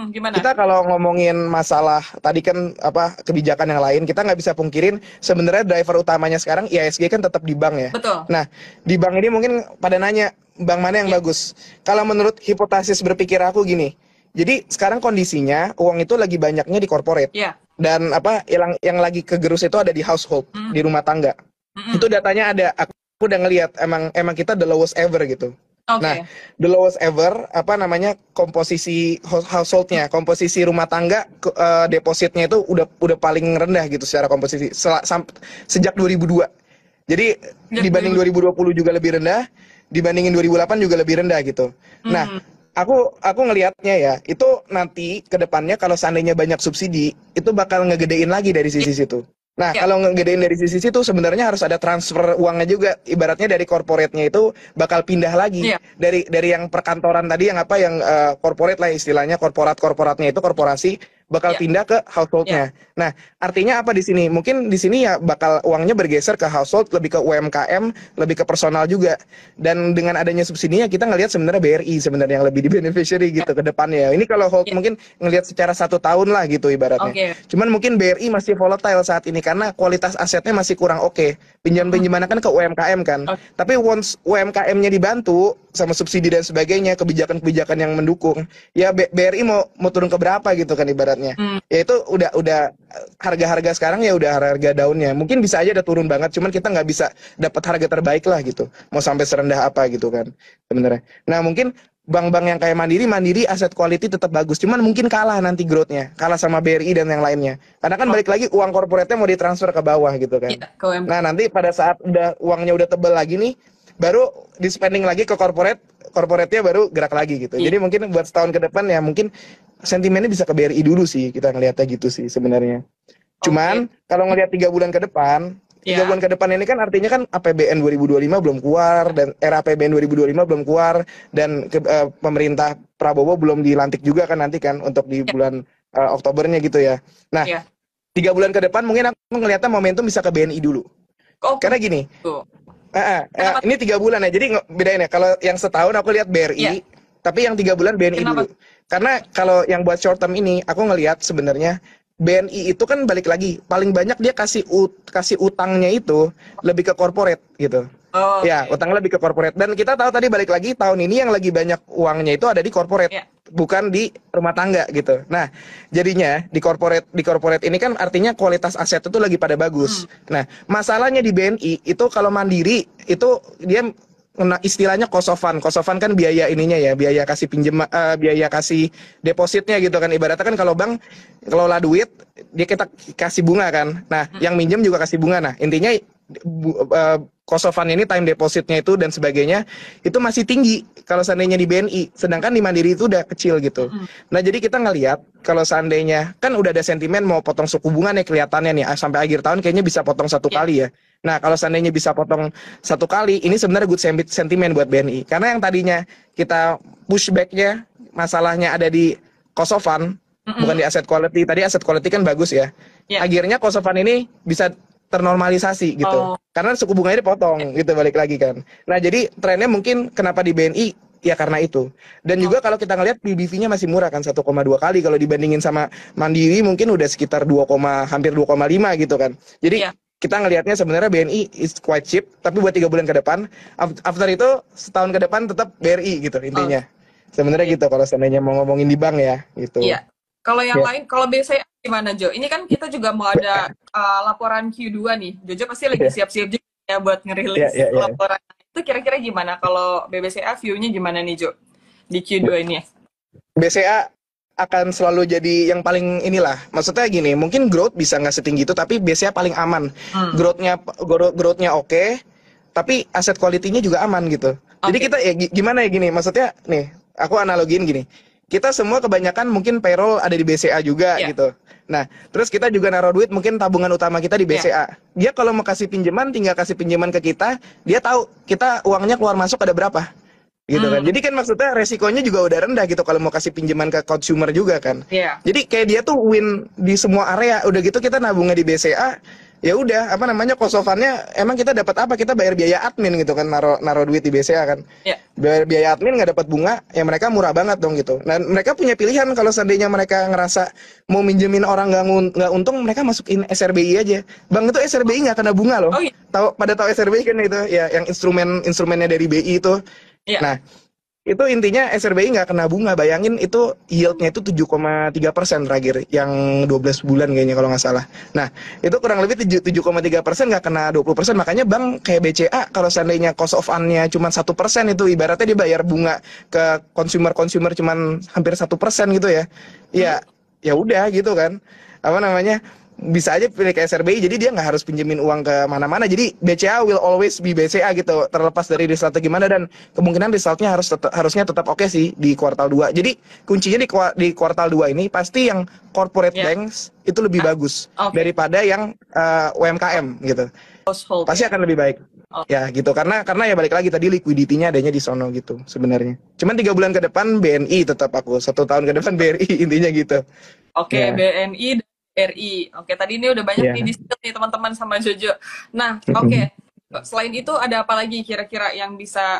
Speaker 1: gimana?
Speaker 2: Kita kalau ngomongin masalah tadi kan apa kebijakan yang lain, kita nggak bisa pungkirin sebenarnya driver utamanya sekarang IHSG kan tetap di bank ya.
Speaker 1: Betul.
Speaker 2: Nah, di bank ini mungkin pada nanya bank mana yang
Speaker 1: Ya,
Speaker 2: bagus. Kalau menurut hipotesis berpikir aku gini. Jadi sekarang kondisinya uang itu lagi banyaknya di corporate,
Speaker 1: ya.
Speaker 2: dan apa yang lagi kegerus itu ada di household,
Speaker 1: Mm,
Speaker 2: di rumah tangga.
Speaker 1: mm-mm.
Speaker 2: Itu datanya ada, aku udah ngelihat emang kita the lowest ever gitu. Nah,
Speaker 1: Oke.
Speaker 2: the lowest ever apa namanya komposisi householdnya, komposisi rumah tangga depositnya itu udah paling rendah gitu secara komposisi sejak 2002. Jadi
Speaker 1: Sejak
Speaker 2: dibanding
Speaker 1: 2000.
Speaker 2: 2020 juga lebih rendah, dibandingin 2008 juga lebih rendah gitu. Nah,
Speaker 1: Mm,
Speaker 2: aku ngelihatnya ya, itu nanti ke depannya kalau seandainya banyak subsidi, itu bakal ngegedein lagi dari
Speaker 1: ya,
Speaker 2: sisi situ. Nah,
Speaker 1: ya,
Speaker 2: kalau ngegedein dari sisi situ sebenarnya harus ada transfer uangnya juga. Ibaratnya dari corporate-nya itu bakal pindah lagi
Speaker 1: ya,
Speaker 2: dari yang perkantoran tadi yang apa yang corporate lah istilahnya, korporatnya itu korporasi bakal
Speaker 1: ya,
Speaker 2: pindah ke
Speaker 1: ya.
Speaker 2: household-nya. Nah, artinya apa di sini? Mungkin di sini ya bakal uangnya bergeser ke household, lebih ke UMKM, lebih ke personal juga. Dan dengan adanya subsidinya kita ngelihat sebenarnya BRI sebenarnya yang lebih di beneficiary gitu ke depannya. Ini kalau hold
Speaker 1: Ya.
Speaker 2: mungkin ngelihat secara 1 tahun lah gitu ibaratnya.
Speaker 1: Oke.
Speaker 2: Cuman mungkin BRI masih volatile saat ini karena kualitas asetnya masih kurang oke.
Speaker 1: Mm,
Speaker 2: Pinjam-pinjaman kan ke UMKM kan.
Speaker 1: oke.
Speaker 2: Tapi once UMKM-nya dibantu sama subsidi dan sebagainya, kebijakan-kebijakan yang mendukung, ya BRI mau turun ke berapa gitu kan ibaratnya.
Speaker 1: Mm,
Speaker 2: Ya itu udah harga-harga sekarang ya udah harga daunnya. Mungkin bisa aja udah turun banget, cuman kita nggak bisa dapat harga terbaik lah gitu. Mau sampai serendah apa gitu kan sebenarnya. Nah, mungkin bank-bank yang kayak Mandiri aset quality tetap bagus, cuman mungkin kalah nanti growth-nya, kalah sama BRI dan yang lainnya. Karena kan
Speaker 1: oh,
Speaker 2: balik lagi uang korporatnya mau ditransfer ke bawah gitu kan.
Speaker 1: ya, ke UMKM.
Speaker 2: Nah, nanti pada saat uangnya udah tebel lagi nih, baru di spending lagi ke corporate-nya baru gerak lagi gitu.
Speaker 1: Iya.
Speaker 2: Jadi mungkin buat setahun ke depan ya mungkin sentimennya bisa ke BRI dulu sih, kita ngelihatnya gitu sih sebenarnya.
Speaker 1: Oke.
Speaker 2: Cuman kalau ngelihat 3 bulan ke depan, tiga
Speaker 1: Ya.
Speaker 2: bulan ke depan ini kan artinya kan APBN 2025 belum keluar, dan era APBN 2025 belum keluar, dan pemerintah Prabowo belum dilantik juga kan nanti kan untuk di
Speaker 1: Ya.
Speaker 2: bulan Oktobernya gitu ya. Nah,
Speaker 1: Ya.
Speaker 2: 3 bulan ke depan mungkin aku ngelihatnya momentum bisa ke BNI dulu.
Speaker 1: Oh,
Speaker 2: Karena gini,
Speaker 1: begitu. Kenapa?
Speaker 2: ini 3 bulan ya, jadi bedain ya. Kalau yang setahun aku lihat
Speaker 1: Ya.
Speaker 2: BRI, tapi yang 3 bulan BNI
Speaker 1: Kenapa?
Speaker 2: dulu. Karena kalau yang buat short term ini, aku ngelihat sebenarnya BNI itu kan balik lagi, paling banyak dia kasih utangnya itu lebih ke corporate gitu.
Speaker 1: Oh,
Speaker 2: Ya,
Speaker 1: oke.
Speaker 2: utangnya lebih ke corporate. Dan kita tahu tadi balik lagi tahun ini yang lagi banyak uangnya itu ada di corporate,
Speaker 1: Ya.
Speaker 2: bukan di rumah tangga gitu. Nah, jadinya di corporate ini kan artinya kualitas aset itu lagi pada bagus.
Speaker 1: Hmm.
Speaker 2: Nah, masalahnya di BNI itu kalau Mandiri itu dia istilahnya kosovan kan biaya ininya ya, biaya kasih pinjam, biaya kasih depositnya gitu kan. Ibaratnya kan kalau bank kelola duit dia kita kasih bunga kan. Nah, yang minjem juga kasih bunga. Nah, intinya cost of fund ini, time depositnya itu dan sebagainya itu masih tinggi kalau seandainya di BNI, sedangkan di Mandiri itu udah kecil gitu. Nah jadi kita ngelihat kalau seandainya kan udah ada sentimen mau potong suku bunga nih kelihatannya nih sampai akhir tahun kayaknya bisa potong satu kali ya. Nah kalau seandainya bisa potong satu kali, ini sebenarnya good sentiment buat BNI, karena yang tadinya kita pushbacknya masalahnya ada di cost of fund, bukan di asset quality. Tadi asset quality kan bagus ya. Akhirnya cost of fund ini bisa ternormalisasi gitu. Karena suku bunganya dipotong gitu, balik lagi kan. Nah, jadi trennya mungkin kenapa di BNI ya karena itu. Dan juga kalau kita ngelihat PBV-nya masih murah kan, 1,2 kali kalau dibandingin sama Mandiri mungkin udah sekitar hampir 2,5 gitu kan. Jadi kita ngelihatnya sebenarnya BNI is quite cheap, tapi buat 3 bulan ke depan, after itu setahun ke depan tetap BRI gitu intinya. Sebenarnya gitu kalau seandainya mau ngomongin di bank ya gitu.
Speaker 1: Iya. Kalau yang lain, kalau BCA gimana Jo? Ini kan kita juga mau ada laporan Q2 nih. Jojo pasti lagi siap-siap juga ya buat ngerilis laporan. Itu kira-kira gimana kalau BBCA view-nya gimana nih Jo di Q2 ini?
Speaker 2: BCA akan selalu jadi yang paling inilah. Maksudnya gini, mungkin growth bisa nggak setinggi itu, tapi BCA paling aman. Growth-nya oke, tapi aset quality-nya juga aman gitu. Jadi kita ya gimana ya gini, maksudnya nih, aku analogiin gini. Kita semua kebanyakan mungkin payroll ada di BCA juga gitu. Nah, terus kita juga naruh duit, mungkin tabungan utama kita di BCA. Dia kalau mau kasih pinjaman, tinggal kasih pinjaman ke kita, dia tahu kita uangnya keluar masuk ada berapa. Gitu kan. Jadi kan maksudnya resikonya juga udah rendah gitu kalau mau kasih pinjaman ke consumer juga kan. Jadi kayak dia tuh win di semua area. Udah gitu kita nabungnya di BCA, ya udah apa namanya cost of fund-nya emang kita dapat apa? Kita bayar biaya admin gitu kan, naro duit di BCA kan. Bayar biaya admin nggak dapat bunga, ya mereka murah banget dong gitu. Nah mereka punya pilihan kalau seandainya mereka ngerasa mau minjemin orang nggak untung, mereka masukin SRBI aja. Bank itu SRBI nggak kena bunga loh. Tahu SRBI kan itu ya, yang instrumennya dari BI itu. Nah itu intinya SRBI nggak kena bunga. Bayangin itu yieldnya itu 7,3% terakhir yang 12 bulan kayaknya kalau nggak salah. Nah itu kurang lebih 7,3% nggak kena 20%. Makanya bank kayak BCA kalau seandainya cost of fund-nya cuma 1%, itu ibaratnya dia bayar bunga ke consumer cuma hampir 1% gitu ya. Ya udah gitu kan, apa namanya, bisa aja pilih ke SRBI, jadi dia nggak harus pinjemin uang ke mana-mana. Jadi BCA will always be BCA gitu, terlepas dari resultnya gimana, dan kemungkinan resultnya harusnya tetap oke sih di kuartal 2. Jadi kuncinya di kuartal 2 ini pasti yang corporate banks itu lebih bagus daripada yang UMKM gitu. Pasti akan lebih baik. Ya gitu, karena ya balik lagi tadi liquidity-nya adanya di sono gitu sebenarnya. Cuman 3 bulan ke depan BNI tetap aku, 1 tahun ke depan BRI intinya gitu.
Speaker 1: BNI RI. Tadi ini udah banyak nih di-spill nih teman-teman sama Jojo. Nah, selain itu ada apa lagi kira-kira yang bisa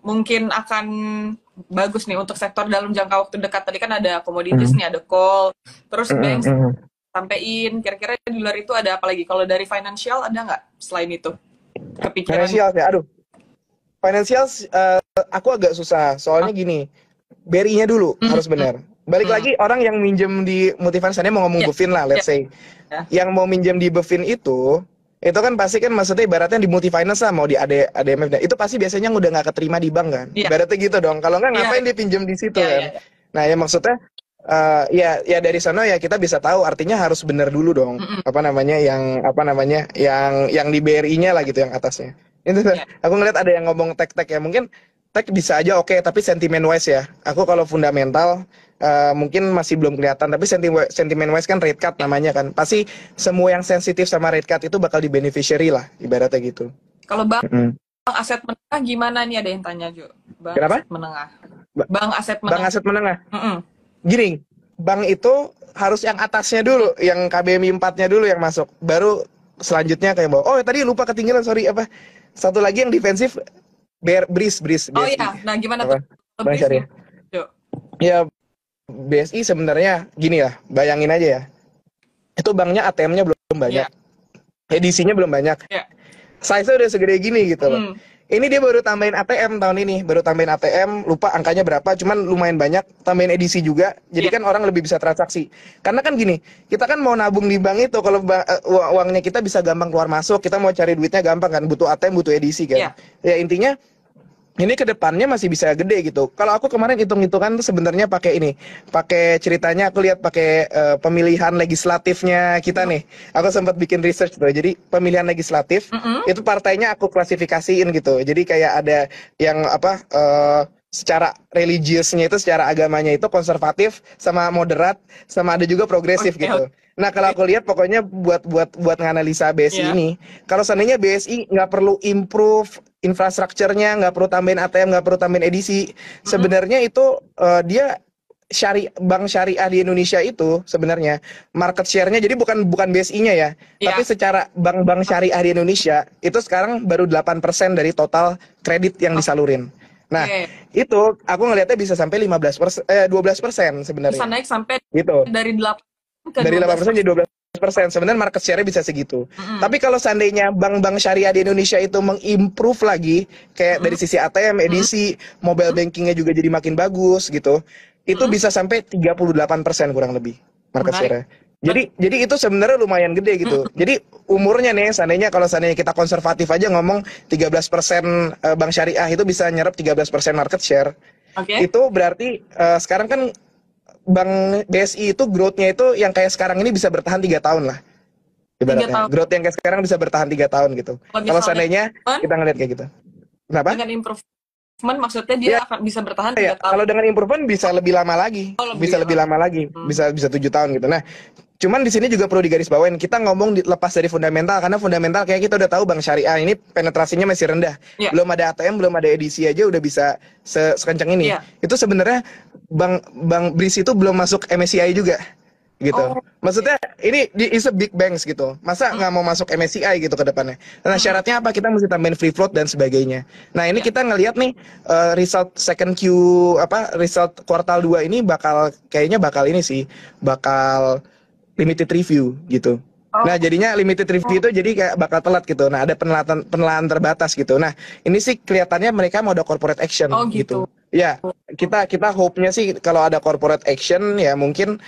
Speaker 1: mungkin akan bagus nih untuk sektor dalam jangka waktu dekat? Tadi kan ada commodities nih, ada coal, terus banks sampein. Kira-kira di luar itu ada apa lagi? Kalau dari financial ada nggak selain itu? Kepikiran?
Speaker 2: Financial ya, financial aku agak susah, soalnya gini, BRI-nya dulu harus benar. Balik lagi, orang yang minjem di Multifinance, mau ngomong Bevin lah, let's say. Yang mau minjem di Bevin itu kan pasti kan maksudnya ibaratnya di Multifinance lah, mau di ADMF, itu pasti biasanya udah nggak keterima di bank kan. Ibaratnya gitu dong, kalau nggak ngapain dia pinjem di situ kan. Nah ya maksudnya, ya dari sana ya kita bisa tahu, artinya harus benar dulu dong, yang di BRI-nya lah gitu, yang atasnya. Itu aku ngeliat ada yang ngomong tech ya, mungkin tech bisa aja oke, tapi sentimen wise ya. Aku kalau fundamental mungkin masih belum kelihatan, tapi sentimen wise kan rate cut namanya kan. Pasti semua yang sensitif sama rate cut itu bakal di beneficiary lah, ibaratnya gitu.
Speaker 1: Kalau bank aset menengah gimana nih, ada yang tanya Jo?
Speaker 2: Kenapa?
Speaker 1: Aset menengah. Bank aset menengah.
Speaker 2: Bank aset menengah. Gini, bank itu harus yang atasnya dulu, yang KBMI 4-nya dulu yang masuk. Baru selanjutnya kayak tadi lupa ketinggalan, sorry, satu lagi yang defensif, BRIS.
Speaker 1: Oh iya, nah gimana tuh?
Speaker 2: Bank Syariah. Ya, BSI sebenarnya gini lah, bayangin aja ya. Itu banknya ATM-nya belum banyak. Edisinya belum banyak. Size-nya udah segede gini gitu loh. Ini dia baru tambahin ATM tahun ini, lupa angkanya berapa, cuman lumayan banyak, tambahin edisi juga. Jadi kan orang lebih bisa transaksi. Karena kan gini, kita kan mau nabung di bank itu, kalau uangnya kita bisa gampang keluar masuk, kita mau cari duitnya gampang kan, butuh ATM, butuh edisi kan. Ya intinya ini ke depannya masih bisa gede gitu. Kalau aku kemarin hitung-hitungan tuh sebenarnya pakai ini, pakai ceritanya aku lihat pakai pemilihan legislatifnya kita nih. Aku sempat bikin research tuh. Jadi pemilihan legislatif
Speaker 1: Mm-mm.
Speaker 2: itu partainya aku klasifikasiin gitu. Jadi kayak ada yang apa secara religiusnya itu, secara agamanya itu konservatif sama moderat, sama ada juga progresif
Speaker 1: Oke,
Speaker 2: gitu. Nah, kalau
Speaker 1: oke.
Speaker 2: aku lihat pokoknya buat nganalisa BSI
Speaker 1: Ya.
Speaker 2: ini, kalau seandainya BSI nggak perlu improve infrastrukturnya, nggak perlu tambahin ATM, nggak perlu tambahin edisi,
Speaker 1: Mm-mm.
Speaker 2: sebenarnya itu dia bank syariah di Indonesia itu sebenarnya market share-nya, jadi bukan BSI-nya ya, tapi
Speaker 1: Ya.
Speaker 2: secara bank-bank syariah di Indonesia itu sekarang baru 8% dari total kredit yang disalurin. Nah,
Speaker 1: Oke.
Speaker 2: itu aku ngelihatnya bisa sampai 15%, 12%
Speaker 1: Bisa
Speaker 2: sebenarnya.
Speaker 1: naik sampai
Speaker 2: Gitu.
Speaker 1: dari 8 ke
Speaker 2: Dari 8%
Speaker 1: 12%.
Speaker 2: jadi 12%. Sebenarnya market share-nya bisa segitu.
Speaker 1: Mm-mm.
Speaker 2: Tapi kalau seandainya bank-bank syariah di Indonesia itu mengimprove lagi, kayak dari
Speaker 1: Mm-mm.
Speaker 2: sisi ATM,
Speaker 1: Mm-mm.
Speaker 2: edisi, mobile bankingnya juga jadi makin bagus gitu, itu
Speaker 1: Mm-mm.
Speaker 2: bisa sampai 38% kurang lebih market
Speaker 1: Menarik.
Speaker 2: share-nya. Jadi itu sebenarnya lumayan gede gitu.
Speaker 1: Mm-mm.
Speaker 2: Jadi umurnya nih, kalau seandainya kita konservatif aja ngomong 13% bank syariah itu bisa nyerap 13% market share.
Speaker 1: Oke.
Speaker 2: Itu berarti sekarang kan Bank BSI itu growth-nya itu yang kayak sekarang ini bisa bertahan 3 tahun lah,
Speaker 1: 3 tahun.
Speaker 2: ibaratnya growth yang kayak sekarang bisa bertahan 3 tahun gitu.
Speaker 1: Kalau
Speaker 2: Kalau
Speaker 1: misalnya
Speaker 2: seandainya
Speaker 1: improvement,
Speaker 2: kita ngeliat kayak gitu, kenapa?
Speaker 1: dengan improvement maksudnya dia
Speaker 2: Ya,
Speaker 1: akan bisa bertahan
Speaker 2: ya
Speaker 1: 3 tahun.
Speaker 2: kalau dengan improvement bisa lebih lama lagi,
Speaker 1: Oh, lebih lama. Hmm.
Speaker 2: bisa bisa 7 tahun gitu. Nah, cuman di sini juga perlu digarisbawain, kita ngomong lepas dari fundamental, karena fundamental kayak kita udah tahu bank syariah ini penetrasinya masih rendah,
Speaker 1: Ya.
Speaker 2: belum ada ATM, belum ada edisi aja udah bisa sekencang ini.
Speaker 1: Ya.
Speaker 2: Itu sebenarnya bank bank BRIS itu belum masuk MSCI juga gitu.
Speaker 1: Oh.
Speaker 2: Maksudnya ini is a big banks gitu. Masa
Speaker 1: Hmm.
Speaker 2: nggak mau masuk MSCI gitu ke depannya. Nah,
Speaker 1: Hmm.
Speaker 2: syaratnya apa? Kita mesti tambahin free float dan sebagainya. Nah, ini
Speaker 1: Ya.
Speaker 2: kita ngelihat nih result second Q result kuartal 2 ini kayaknya bakal ini sih, bakal limited review gitu. Nah,
Speaker 1: Oh.
Speaker 2: jadinya limited review itu jadi kayak bakal telat gitu. Nah, ada penelahan terbatas gitu. Nah, ini sih kelihatannya mereka mau ada corporate
Speaker 1: Oh
Speaker 2: action
Speaker 1: gitu.
Speaker 2: gitu. Ya, kita hope-nya sih kalau ada corporate action ya mungkin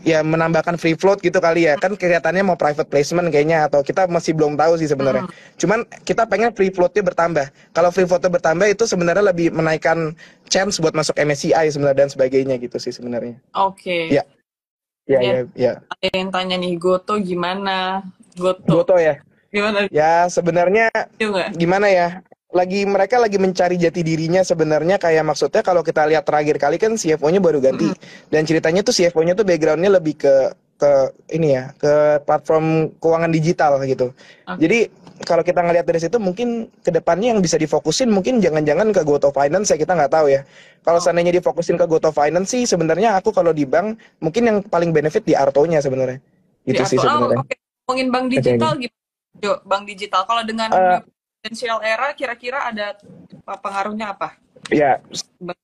Speaker 2: ya menambahkan free float gitu kali ya. Kan kelihatannya mau private placement kayaknya, atau kita masih belum tahu sih sebenarnya.
Speaker 1: Hmm.
Speaker 2: Cuman kita pengen free floatnya bertambah. Kalau free floatnya bertambah itu sebenarnya lebih menaikkan chance buat masuk MSCI sebenarnya dan sebagainya gitu sih sebenarnya.
Speaker 1: Oke.
Speaker 2: Ya, ya,
Speaker 1: Ini
Speaker 2: ya, ya.
Speaker 1: ada yang tanya nih, Goto gimana? Goto.
Speaker 2: Goto ya.
Speaker 1: Gimana?
Speaker 2: Ya sebenarnya
Speaker 1: Juga.
Speaker 2: gimana ya? Mereka lagi mencari jati dirinya sebenarnya, kayak maksudnya kalau kita lihat terakhir kali kan CFO-nya baru ganti, dan ceritanya tuh CFO-nya tuh background-nya lebih ke ini ya, ke platform keuangan digital gitu.
Speaker 1: Oke.
Speaker 2: Jadi kalau kita ngelihat dari situ mungkin kedepannya yang bisa difokusin mungkin jangan-jangan ke Goto Finance ya, kita nggak tahu ya. Kalau seandainya difokusin ke Goto Finance sih sebenarnya aku kalau di bank mungkin yang paling benefit di Arto-nya sebenarnya.
Speaker 1: Di
Speaker 2: Gitu sih
Speaker 1: Arto. Oh,
Speaker 2: sebenarnya.
Speaker 1: oke. Ngomongin bank digital gitu. Jo, bank digital. Kalau dengan
Speaker 2: Eh,
Speaker 1: new financial era kira-kira ada pengaruhnya apa?
Speaker 2: Ya,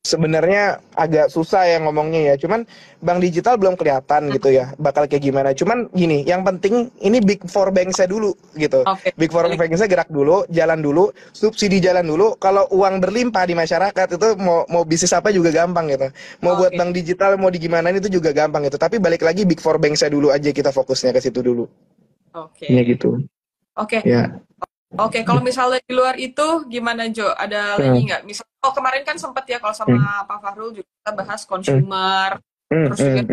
Speaker 2: sebenarnya agak susah ya ngomongnya ya. Cuman bank digital belum kelihatan gitu ya, bakal kayak gimana. Cuman gini, yang penting ini big four bank-nya dulu gitu.
Speaker 1: Oke.
Speaker 2: Big four bank-nya gerak dulu, jalan dulu, subsidi jalan dulu. Kalau uang berlimpah di masyarakat itu mau bisnis apa juga gampang gitu. Mau buat
Speaker 1: Oke.
Speaker 2: bank digital, mau digimanain itu juga gampang gitu. Tapi balik lagi big four bank-nya dulu aja, kita fokusnya ke situ dulu.
Speaker 1: Oke.
Speaker 2: Ya gitu.
Speaker 1: Oke.
Speaker 2: Ya.
Speaker 1: Oke, kalau misalnya di luar itu gimana Jo? Ada lagi nggak? Misal, kemarin kan sempat ya kalau sama Pak Fahrul juga kita bahas consumer, terus juga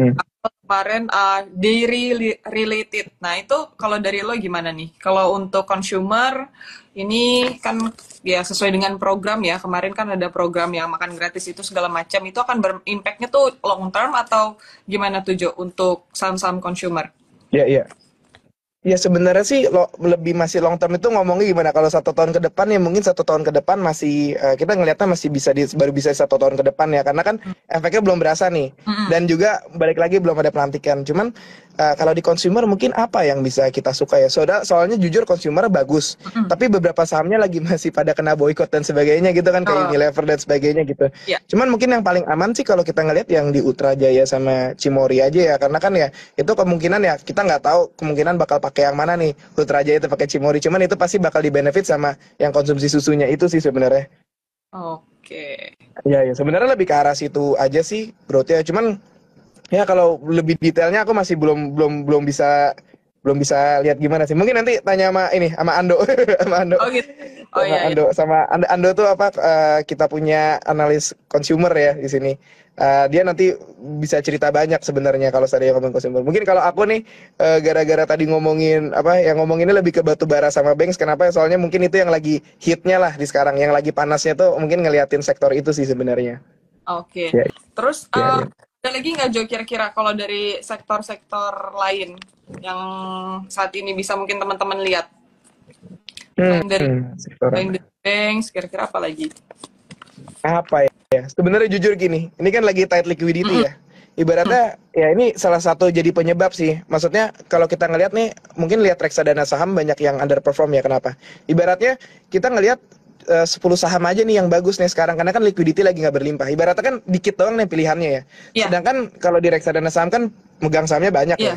Speaker 1: kemarin dairy related. Nah itu kalau dari lo gimana nih? Kalau untuk consumer ini kan ya sesuai dengan program ya. Kemarin kan ada program yang makan gratis itu segala macam. Itu akan berimpactnya tuh long term atau gimana tuh Jo untuk saham-saham consumer?
Speaker 2: Ya, ya. Ya sebenarnya sih lebih masih long term itu ngomongnya gimana, kalau 1 tahun ke depan ya mungkin 1 tahun ke depan masih kita ngelihatnya masih bisa baru bisa 1 tahun ke depan ya, karena kan efeknya belum berasa nih, dan juga balik lagi belum ada pelantikan. Cuman kalau di consumer mungkin apa yang bisa kita suka ya, soalnya jujur consumer bagus, tapi beberapa sahamnya lagi masih pada kena boykot dan sebagainya gitu kan, kayak Unilever dan sebagainya gitu.
Speaker 1: Ya.
Speaker 2: Cuman mungkin yang paling aman sih kalau kita ngelihat yang di Ultra Jaya sama Cimory aja ya, karena kan ya itu kemungkinan ya kita nggak tahu kemungkinan bakal pakai yang mana nih, Ultra Jaya itu pakai Cimory, cuman itu pasti bakal di benefit sama yang konsumsi susunya itu sih sebenarnya.
Speaker 1: Oke.
Speaker 2: Ya, ya sebenarnya lebih ke arah situ aja sih growth-nya. Cuman ya kalau lebih detailnya aku masih belum belum bisa lihat gimana sih. Mungkin nanti tanya sama ini sama Ando sama Ando.
Speaker 1: Oh gitu. Oh
Speaker 2: Sama
Speaker 1: iya, iya.
Speaker 2: Ando Ando tuh apa kita punya analis consumer ya di sini. Dia nanti bisa cerita banyak sebenarnya kalau saya ngomong consumer. Mungkin kalau aku nih gara-gara tadi ngomongin apa yang ngomonginnya lebih ke batu bara sama banks. Kenapa? Soalnya mungkin itu yang lagi hitnya lah di sekarang, yang lagi panasnya tuh mungkin ngeliatin sektor itu sih sebenarnya.
Speaker 1: Oke.
Speaker 2: Ya,
Speaker 1: Terus
Speaker 2: ya, ya.
Speaker 1: ada lagi nggak Jo kira-kira kalau dari sektor-sektor lain yang saat ini bisa mungkin teman-teman lihat selain dari
Speaker 2: Sektoran.
Speaker 1: banks, kira-kira apa lagi?
Speaker 2: Apa ya? Sebenarnya jujur gini, ini kan lagi tight liquidity ya. Ibaratnya ya ini salah satu jadi penyebab sih. Maksudnya kalau kita ngelihat nih, mungkin lihat reksadana saham banyak yang underperform ya. Kenapa? Ibaratnya kita ngelihat 10 saham aja nih yang bagus nih sekarang, karena kan liquidity lagi nggak berlimpah. Ibaratnya kan dikit doang nih pilihannya ya.
Speaker 1: Iya,
Speaker 2: Sedangkan kalau di reksadana saham kan megang sahamnya banyak ya,
Speaker 1: iya.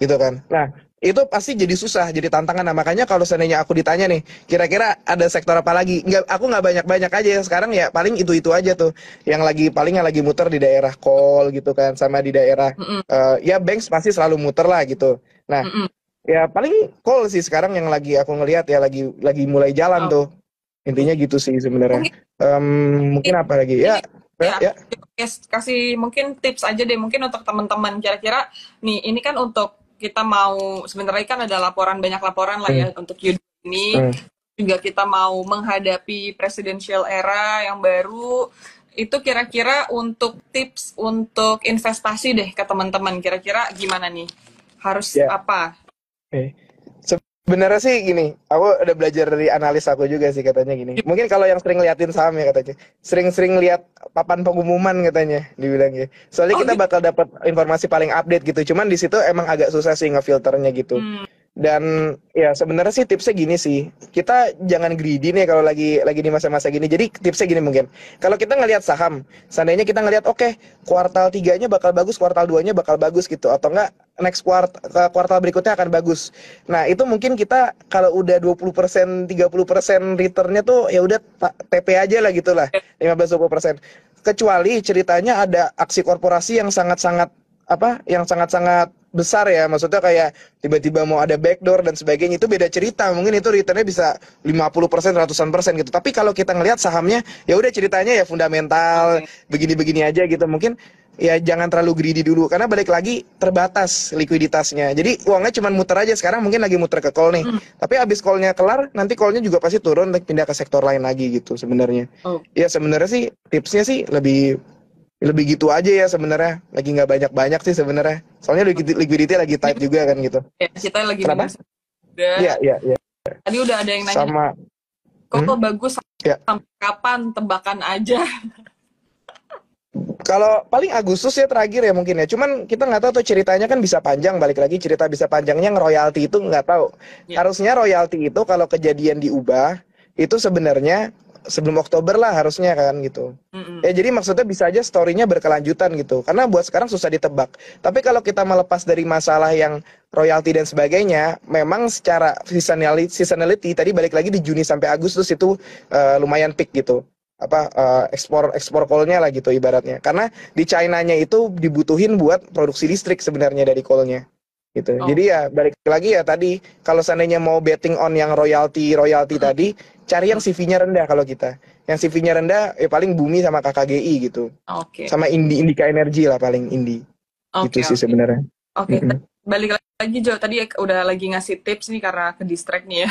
Speaker 2: gitu kan. Nah, itu pasti jadi susah, jadi tantangan. Nah, makanya kalau seandainya aku ditanya nih, kira-kira ada sektor apa lagi? Aku nggak banyak-banyak aja ya. Sekarang ya paling itu-itu aja tuh. Yang lagi muter di daerah call gitu kan, sama di daerah
Speaker 1: Mm-mm,
Speaker 2: ya banks pasti selalu muter lah gitu. Nah,
Speaker 1: mm-mm.
Speaker 2: ya paling call sih sekarang yang lagi aku ngelihat ya lagi mulai jalan
Speaker 1: Oh,
Speaker 2: tuh. Intinya gitu sih sebenarnya.
Speaker 1: mungkin
Speaker 2: Mungkin apa lagi?
Speaker 1: ini
Speaker 2: Ya,
Speaker 1: ya,
Speaker 2: ya.
Speaker 1: kasih mungkin tips aja deh mungkin untuk teman-teman kira-kira nih ini kan untuk kita mau sebenarnya kan ada laporan banyak laporan lah ya
Speaker 2: Hmm,
Speaker 1: untuk Q2 ini
Speaker 2: hmm.
Speaker 1: juga kita mau menghadapi presidential era yang baru itu kira-kira untuk tips untuk investasi deh ke teman-teman kira-kira gimana nih harus
Speaker 2: Ya,
Speaker 1: apa?
Speaker 2: oke. Sebenarnya sih gini, aku udah belajar dari analis aku juga sih katanya gini. Mungkin kalau yang sering liatin saham ya katanya, sering-sering lihat papan pengumuman katanya, dibilang ya. Soalnya
Speaker 1: Oh
Speaker 2: kita
Speaker 1: gitu.
Speaker 2: bakal dapat informasi paling update gitu. Cuman di situ emang agak susah sih ngefilternya gitu.
Speaker 1: Hmm,
Speaker 2: Dan ya sebenarnya sih tipsnya gini sih, kita jangan greedy nih kalau lagi di masa-masa gini. Jadi tipsnya gini mungkin, kalau kita ngelihat saham, seandainya kita ngelihat oke, kuartal tiganya bakal bagus, kuartal duanya bakal bagus gitu, atau enggak next kuartal berikutnya akan bagus. Nah itu mungkin kita kalau udah 20%, 30% returnnya tuh ya udah TP aja lah gitulah, 15-20%. Kecuali ceritanya ada aksi korporasi yang sangat-sangat yang sangat-sangat besar ya, maksudnya kayak tiba-tiba mau ada backdoor dan sebagainya, itu beda cerita, mungkin itu returnnya bisa 50%, ratusan persen gitu. Tapi kalau kita ngelihat sahamnya ya udah ceritanya ya fundamental
Speaker 1: oke.
Speaker 2: begini-begini aja gitu, mungkin ya jangan terlalu greedy dulu karena balik lagi terbatas likuiditasnya, jadi uangnya cuma muter aja. Sekarang mungkin lagi muter ke call nih,
Speaker 1: Hmm,
Speaker 2: tapi abis callnya kelar nanti callnya juga pasti turun dan pindah ke sektor lain lagi gitu sebenarnya.
Speaker 1: oh,
Speaker 2: Ya sebenarnya sih tipsnya sih lebih lebih gitu aja ya sebenarnya, lagi nggak banyak-banyak sih sebenarnya, soalnya liquidity lagi
Speaker 1: ini
Speaker 2: tight juga kan gitu.
Speaker 1: ya, kita lagi
Speaker 2: Kenapa?
Speaker 1: bingung juga.
Speaker 2: Iya, iya, iya.
Speaker 1: Tadi udah ada yang nanya nih,
Speaker 2: Sama.
Speaker 1: kok
Speaker 2: Hmm?
Speaker 1: bagus
Speaker 2: Ya,
Speaker 1: sampai kapan? Tebakan aja.
Speaker 2: kalau paling Agustus ya terakhir ya mungkin ya, cuman kita nggak tahu tuh ceritanya kan bisa panjang, balik lagi cerita bisa panjangnya royalti itu nggak tahu.
Speaker 1: Ya.
Speaker 2: Harusnya royalti itu kalau kejadian diubah itu sebenarnya sebelum Oktober lah harusnya kan gitu.
Speaker 1: Mm-mm.
Speaker 2: Ya jadi maksudnya bisa aja story-nya berkelanjutan gitu. Karena buat sekarang susah ditebak. Tapi kalau kita melepas dari masalah yang royalti dan sebagainya, memang secara seasonality tadi balik lagi di Juni sampai Agustus itu lumayan peak gitu. Ekspor coal-nya lah gitu ibaratnya. Karena di China-nya itu dibutuhin buat produksi listrik sebenarnya dari coal-nya gitu.
Speaker 1: Oh,
Speaker 2: Jadi ya balik lagi ya tadi, kalau seandainya mau betting on yang royalti tadi, cari yang
Speaker 1: mm,
Speaker 2: CV-nya rendah kalau kita. Yang CV-nya rendah ya paling Bumi sama KKGI gitu.
Speaker 1: oke,
Speaker 2: Sama Indika Energi lah paling
Speaker 1: oke,
Speaker 2: gitu sih
Speaker 1: oke,
Speaker 2: sebenarnya.
Speaker 1: oke.
Speaker 2: Mm-mm.
Speaker 1: Balik lagi Jo, tadi udah lagi ngasih tips nih karena ke distract nih ya.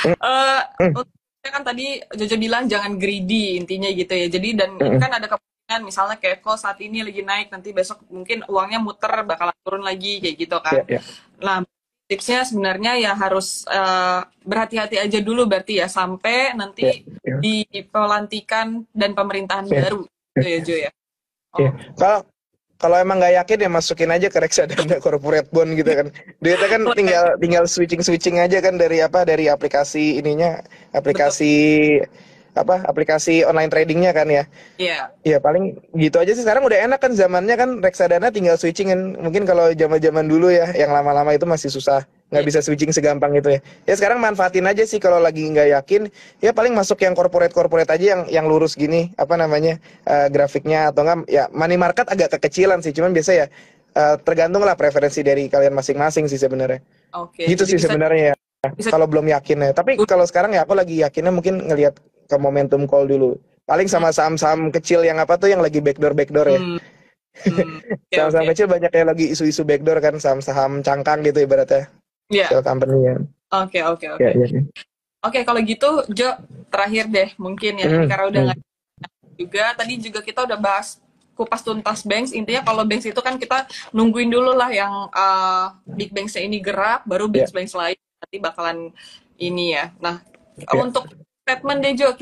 Speaker 1: Eh,
Speaker 2: Mm-mm.
Speaker 1: Untuk kan tadi Jojo bilang jangan greedy intinya gitu ya. Jadi dan ini
Speaker 2: Mm-mm.
Speaker 1: kan ada kemungkinan misalnya kayak kok saat ini lagi naik nanti besok mungkin uangnya muter bakalan turun lagi kayak gitu
Speaker 2: Ya,
Speaker 1: kan.
Speaker 2: ya,
Speaker 1: Nah, tipsnya sebenarnya ya harus berhati-hati aja dulu berarti ya sampai
Speaker 2: ya,
Speaker 1: nanti
Speaker 2: ya,
Speaker 1: di pelantikan dan pemerintahan
Speaker 2: ya,
Speaker 1: baru gitu ya Jo ya.
Speaker 2: ya.
Speaker 1: Oh,
Speaker 2: Kalau kalau emang nggak yakin ya masukin aja ke reksadana corporate bond gitu kan. Duitnya kan
Speaker 1: boleh.
Speaker 2: tinggal switching aja kan dari aplikasi ininya,
Speaker 1: Betul.
Speaker 2: aplikasi aplikasi online tradingnya kan ya.
Speaker 1: Iya.
Speaker 2: Iya paling gitu aja sih. Sekarang udah enak kan zamannya kan, reksadana tinggal switching kan. Mungkin kalau zaman-zaman dulu ya yang lama-lama itu masih susah, nggak
Speaker 1: Iya.
Speaker 2: bisa switching segampang itu ya. Ya sekarang manfaatin aja sih kalau lagi nggak yakin. Ya paling masuk yang corporate aja yang lurus gini, apa namanya, grafiknya, atau enggak ya money market agak kekecilan sih. Cuman biasa ya tergantung lah preferensi dari kalian masing-masing sih sebenarnya.
Speaker 1: Oke,
Speaker 2: Gitu
Speaker 1: jadi
Speaker 2: sih
Speaker 1: bisa
Speaker 2: sebenarnya ya.
Speaker 1: bisa.
Speaker 2: Kalau belum yakin ya. Tapi kalau sekarang ya aku lagi yakinnya mungkin ngelihat ke momentum call dulu. Paling
Speaker 1: Hmm,
Speaker 2: sama saham-saham kecil yang apa tuh yang lagi backdoor ya.
Speaker 1: hmm, oke
Speaker 2: Saham-saham
Speaker 1: oke.
Speaker 2: kecil banyak yang lagi isu-isu backdoor kan, saham-saham cangkang gitu ibaratnya.
Speaker 1: Ya,
Speaker 2: Shell company ya.
Speaker 1: oke oke
Speaker 2: Ya,
Speaker 1: oke.
Speaker 2: ya, ya.
Speaker 1: Oke, kalau gitu Jo, terakhir deh mungkin ya. Ini
Speaker 2: Hmm,
Speaker 1: karena udah
Speaker 2: hmm.
Speaker 1: nggak juga tadi juga kita udah bahas kupas tuntas banks. Intinya kalau banks itu kan kita nungguin dulu lah yang big banksnya ini gerak, baru
Speaker 2: Ya,
Speaker 1: banks-banks lain nanti bakalan ini ya. Nah,
Speaker 2: ya,
Speaker 1: untuk statement deh Jo,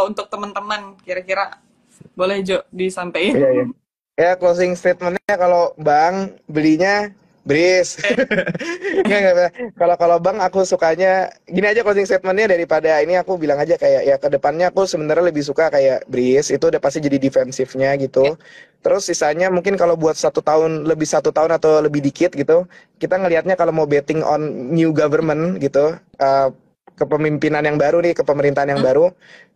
Speaker 1: untuk teman-teman kira-kira boleh Jo
Speaker 2: ya, ya.
Speaker 1: disampaikan.
Speaker 2: Ya, closing statementnya kalau bank belinya BRIS. Nggak. Kalau kalau bank aku sukanya gini aja closing statementnya daripada ini aku bilang aja kayak ya ke depannya aku sebenarnya lebih suka kayak BRIS itu udah pasti jadi defensifnya
Speaker 1: Ya.
Speaker 2: gitu. Terus sisanya mungkin kalau buat 1 tahun lebih 1 tahun atau lebih dikit gitu, kita ngelihatnya kalau mau betting on new government gitu, kepemimpinan yang baru nih, kepemerintahan yang
Speaker 1: Hmm?
Speaker 2: baru,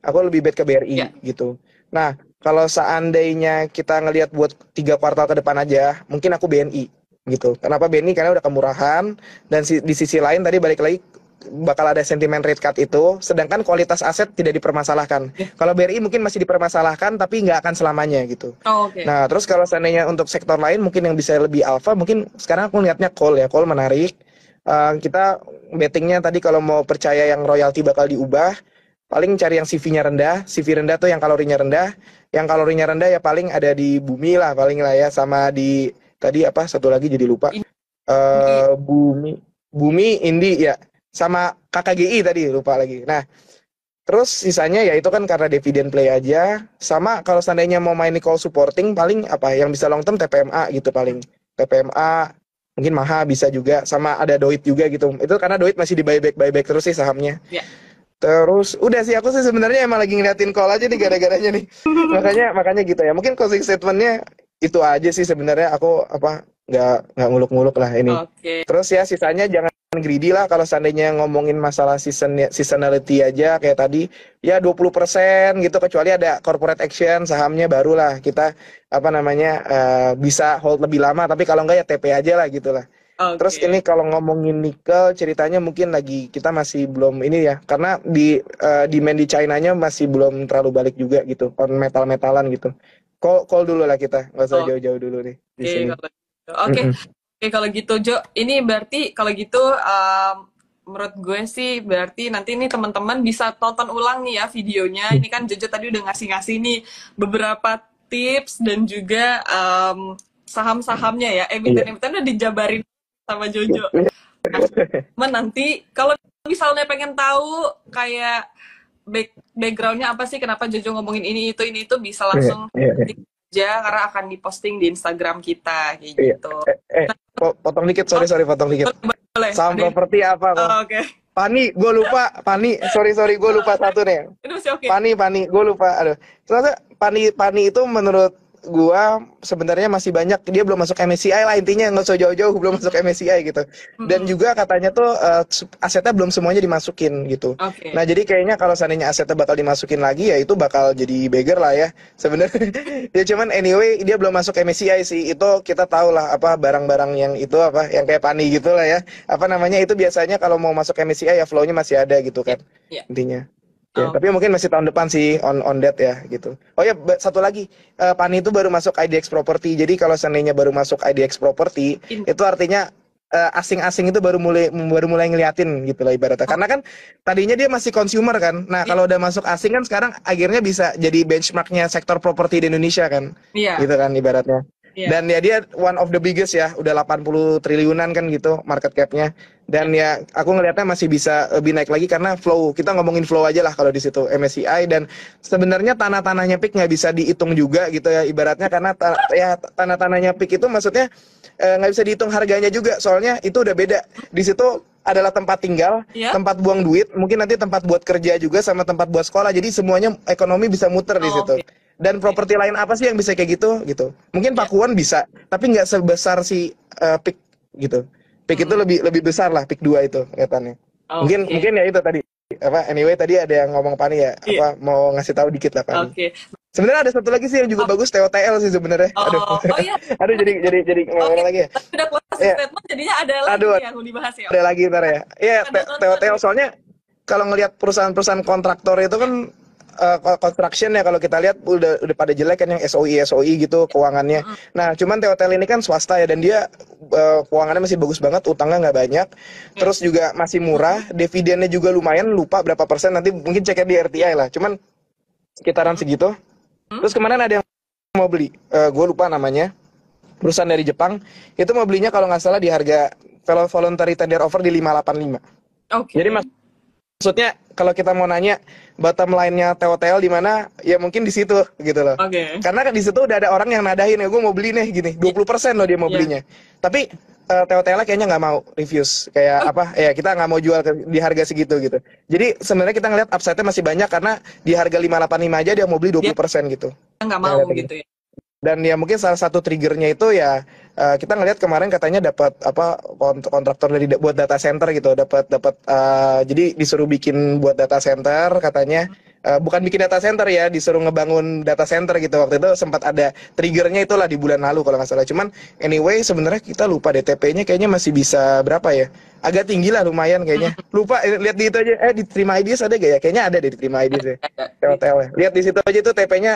Speaker 2: aku lebih bet ke BRI
Speaker 1: Ya.
Speaker 2: gitu. Nah, kalau seandainya kita ngelihat buat 3 kuartal ke depan aja, mungkin aku BNI gitu. Kenapa BNI? Karena udah kemurahan dan di sisi lain tadi balik lagi bakal ada sentimen rate cut itu, sedangkan kualitas aset tidak dipermasalahkan.
Speaker 1: Ya.
Speaker 2: Kalau BRI mungkin masih dipermasalahkan, tapi nggak akan selamanya gitu.
Speaker 1: Oh, oke.
Speaker 2: Nah, terus kalau seandainya untuk sektor lain mungkin yang bisa lebih alpha, mungkin sekarang aku lihatnya call ya, call menarik. Kita bettingnya tadi kalau mau percaya yang royalti bakal diubah, paling cari yang CV-nya rendah. CV rendah tuh yang kalorinya rendah. Yang kalorinya rendah ya paling ada di Bumi lah, paling lah ya, sama di tadi apa satu lagi jadi lupa.
Speaker 1: Ini
Speaker 2: Bumi, Bumi, Indi ya, sama KKGI tadi lupa lagi. Nah, terus sisanya ya itu kan karena dividen play aja. Sama kalau seandainya mau main di call supporting paling apa yang bisa long term TPMA gitu paling. TPMA mungkin Maha bisa juga, sama ada Doit juga gitu. Itu karena Doit masih di buyback terus sih sahamnya.
Speaker 1: ya.
Speaker 2: Terus udah sih aku sih sebenarnya emang lagi ngeliatin call aja nih gara-garanya nih. Makanya gitu ya. Mungkin closing statementnya itu aja sih sebenarnya aku apa nggak nguluk-nguluk lah ini.
Speaker 1: Oke.
Speaker 2: Terus ya sisanya jangan greedy lah kalau seandainya ngomongin masalah seasonality aja kayak tadi ya 20% gitu, kecuali ada corporate action sahamnya barulah kita apa namanya bisa hold lebih lama, tapi kalau enggak ya TP aja lah gitu lah. Terus
Speaker 1: Oke.
Speaker 2: ini kalau ngomongin nikel ceritanya mungkin lagi kita masih belum ini ya, karena di demand di China-nya masih belum terlalu balik juga gitu on metal-metalan gitu. Call dulu lah kita, nggak usah
Speaker 1: Oke.
Speaker 2: jauh-jauh dulu nih di
Speaker 1: Oke,
Speaker 2: sini.
Speaker 1: kalau gitu. Oke,
Speaker 2: Mm-mm.
Speaker 1: oke kalau gitu Jo, ini berarti kalau gitu menurut gue sih berarti nanti nih teman-teman bisa tonton ulang nih ya videonya. Ini kan Jojo tadi udah ngasih-ngasih nih beberapa tips dan juga saham-sahamnya ya,
Speaker 2: Iya.
Speaker 1: emiten-emiten udah dijabarin sama Jojo. Nah, teman nanti kalau misalnya pengen tahu kayak backgroundnya apa sih, kenapa Jojo ngomongin ini itu bisa
Speaker 2: Iya,
Speaker 1: langsung
Speaker 2: iya, iya.
Speaker 1: aja karena akan diposting di Instagram kita kayak
Speaker 2: Iya.
Speaker 1: gitu.
Speaker 2: Potong dikit,
Speaker 1: Oh,
Speaker 2: sorry, potong dikit.
Speaker 1: boleh, boleh.
Speaker 2: Saham
Speaker 1: Ada yang...
Speaker 2: properti apa kok?
Speaker 1: Oh, oke.
Speaker 2: Pani, gue lupa. Pani, sorry, gue lupa satu nih.
Speaker 1: Itu masih oke.
Speaker 2: Pani, gue lupa. Aduh. Ternyata Pani itu menurut gua sebenarnya masih banyak, dia belum masuk MSCI lah intinya, nggak usah jauh-jauh belum masuk MSCI gitu. Dan
Speaker 1: Mm-mm.
Speaker 2: juga katanya tuh asetnya belum semuanya dimasukin gitu.
Speaker 1: Oke.
Speaker 2: Nah jadi kayaknya kalau seandainya asetnya bakal dimasukin lagi ya itu bakal jadi beggar lah ya sebenarnya. Ya cuman anyway dia belum masuk MSCI sih, itu kita tahu lah apa barang-barang yang itu apa yang kayak Pani gitu lah ya. Apa namanya itu biasanya kalau mau masuk MSCI ya flow-nya masih ada gitu
Speaker 1: Ya,
Speaker 2: kan
Speaker 1: ya.
Speaker 2: intinya. Ya,
Speaker 1: Oh,
Speaker 2: tapi mungkin masih tahun depan sih on that ya gitu. Oh ya, satu lagi, Pani itu baru masuk IDX Property. Jadi kalau seandainya baru masuk IDX Property,
Speaker 1: in-
Speaker 2: itu artinya asing-asing itu baru mulai ngeliatin gitu lah ibaratnya.
Speaker 1: oh,
Speaker 2: Karena kan tadinya dia masih consumer kan. Nah,
Speaker 1: iya,
Speaker 2: kalau udah masuk asing kan sekarang akhirnya bisa jadi benchmarknya sektor properti di Indonesia kan.
Speaker 1: iya,
Speaker 2: Gitu kan ibaratnya.
Speaker 1: iya,
Speaker 2: Dan ya dia one of the biggest ya, udah 80 triliunan kan gitu market cap-nya.
Speaker 1: iya.
Speaker 2: Dan ya aku ngelihatnya masih bisa lebih naik lagi karena flow. Kita ngomongin flow aja lah kalau di situ MSCI, dan sebenarnya tanah-tanahnya PIK nggak bisa dihitung juga gitu ya ibaratnya, karena ya tanah-tanahnya PIK itu maksudnya nggak bisa dihitung harganya juga, soalnya itu udah beda. Di situ adalah tempat tinggal,
Speaker 1: Iya?
Speaker 2: tempat buang duit, mungkin nanti tempat buat kerja juga sama tempat buat sekolah. Jadi semuanya ekonomi bisa muter di
Speaker 1: Oh,
Speaker 2: situ.
Speaker 1: oke.
Speaker 2: Dan properti lain apa sih yang bisa kayak gitu? Mungkin
Speaker 1: Iya.
Speaker 2: Pakuan bisa, tapi nggak sebesar si PIK gitu. PIK itu
Speaker 1: Mm-mm.
Speaker 2: lebih besar lah, PIK 2 itu kelihatannya. Mungkin
Speaker 1: Oke.
Speaker 2: mungkin ya itu tadi. Apa anyway tadi ada yang ngomong Pani ya,
Speaker 1: Iya.
Speaker 2: apa mau ngasih tahu dikit lah Pani.
Speaker 1: Oke.
Speaker 2: Sebenarnya ada satu lagi sih yang juga bagus, TOTL sih sebenarnya. Aduh.
Speaker 1: Oh iya.
Speaker 2: Aduh, jadi
Speaker 1: Oke,
Speaker 2: ngomong lagi ya.
Speaker 1: tapi udah closing
Speaker 2: Iya.
Speaker 1: statement jadinya ada lagi
Speaker 2: Aduh,
Speaker 1: yang mau dibahas ya.
Speaker 2: ada lagi ntar ya. Iya,
Speaker 1: Ada nonton
Speaker 2: TOTL
Speaker 1: nih.
Speaker 2: soalnya kalau ngelihat perusahaan-perusahaan kontraktor itu kan construction ya, kalau kita lihat udah pada jelek kan, yang SOI gitu keuangannya. Nah, cuman TOTL ini kan swasta ya, dan dia keuangannya masih bagus banget, utangnya nggak banyak, terus juga masih murah, dividennya juga lumayan, lupa berapa persen, nanti mungkin ceknya di RTI lah, cuman sekitaran segitu. Terus kemarin ada yang mau beli, gue lupa namanya, perusahaan dari Jepang, itu mau belinya kalau nggak salah di harga voluntary tender offer di 585.
Speaker 1: Oke.
Speaker 2: Jadi maksudnya kalau kita mau nanya bottom line-nya TOTL di mana, ya mungkin di situ gitu loh.
Speaker 1: Oke.
Speaker 2: Karena kan di situ udah ada orang yang nadahin, ya gue mau beli nih gini, 20% loh dia mau belinya. Tapi TOTL kayaknya nggak mau reviews, kayak apa ya, kita nggak mau jual di harga segitu gitu. Jadi sebenarnya kita ngeliat upside-nya masih banyak, karena di harga 585 aja dia mau beli 20% gitu.
Speaker 1: Nggak mau gitu ya.
Speaker 2: Dan ya mungkin salah satu triggernya itu ya, kita ngelihat kemarin katanya dapat apa, kontraktor buat data center gitu, dapat jadi disuruh bikin buat data center katanya, bukan bikin data center ya, disuruh ngebangun data center gitu. Waktu itu sempat ada triggernya itulah di bulan lalu kalau nggak salah. Cuman anyway sebenarnya kita lupa DTP-nya kayaknya masih bisa berapa ya, agak tinggi lah lumayan kayaknya. Lupa, lihat di itu aja, di Terima Ideas ada gak ya? Kayaknya ada di Terima Ideas ya. TOTL ya. Lihat di situ aja tuh TP-nya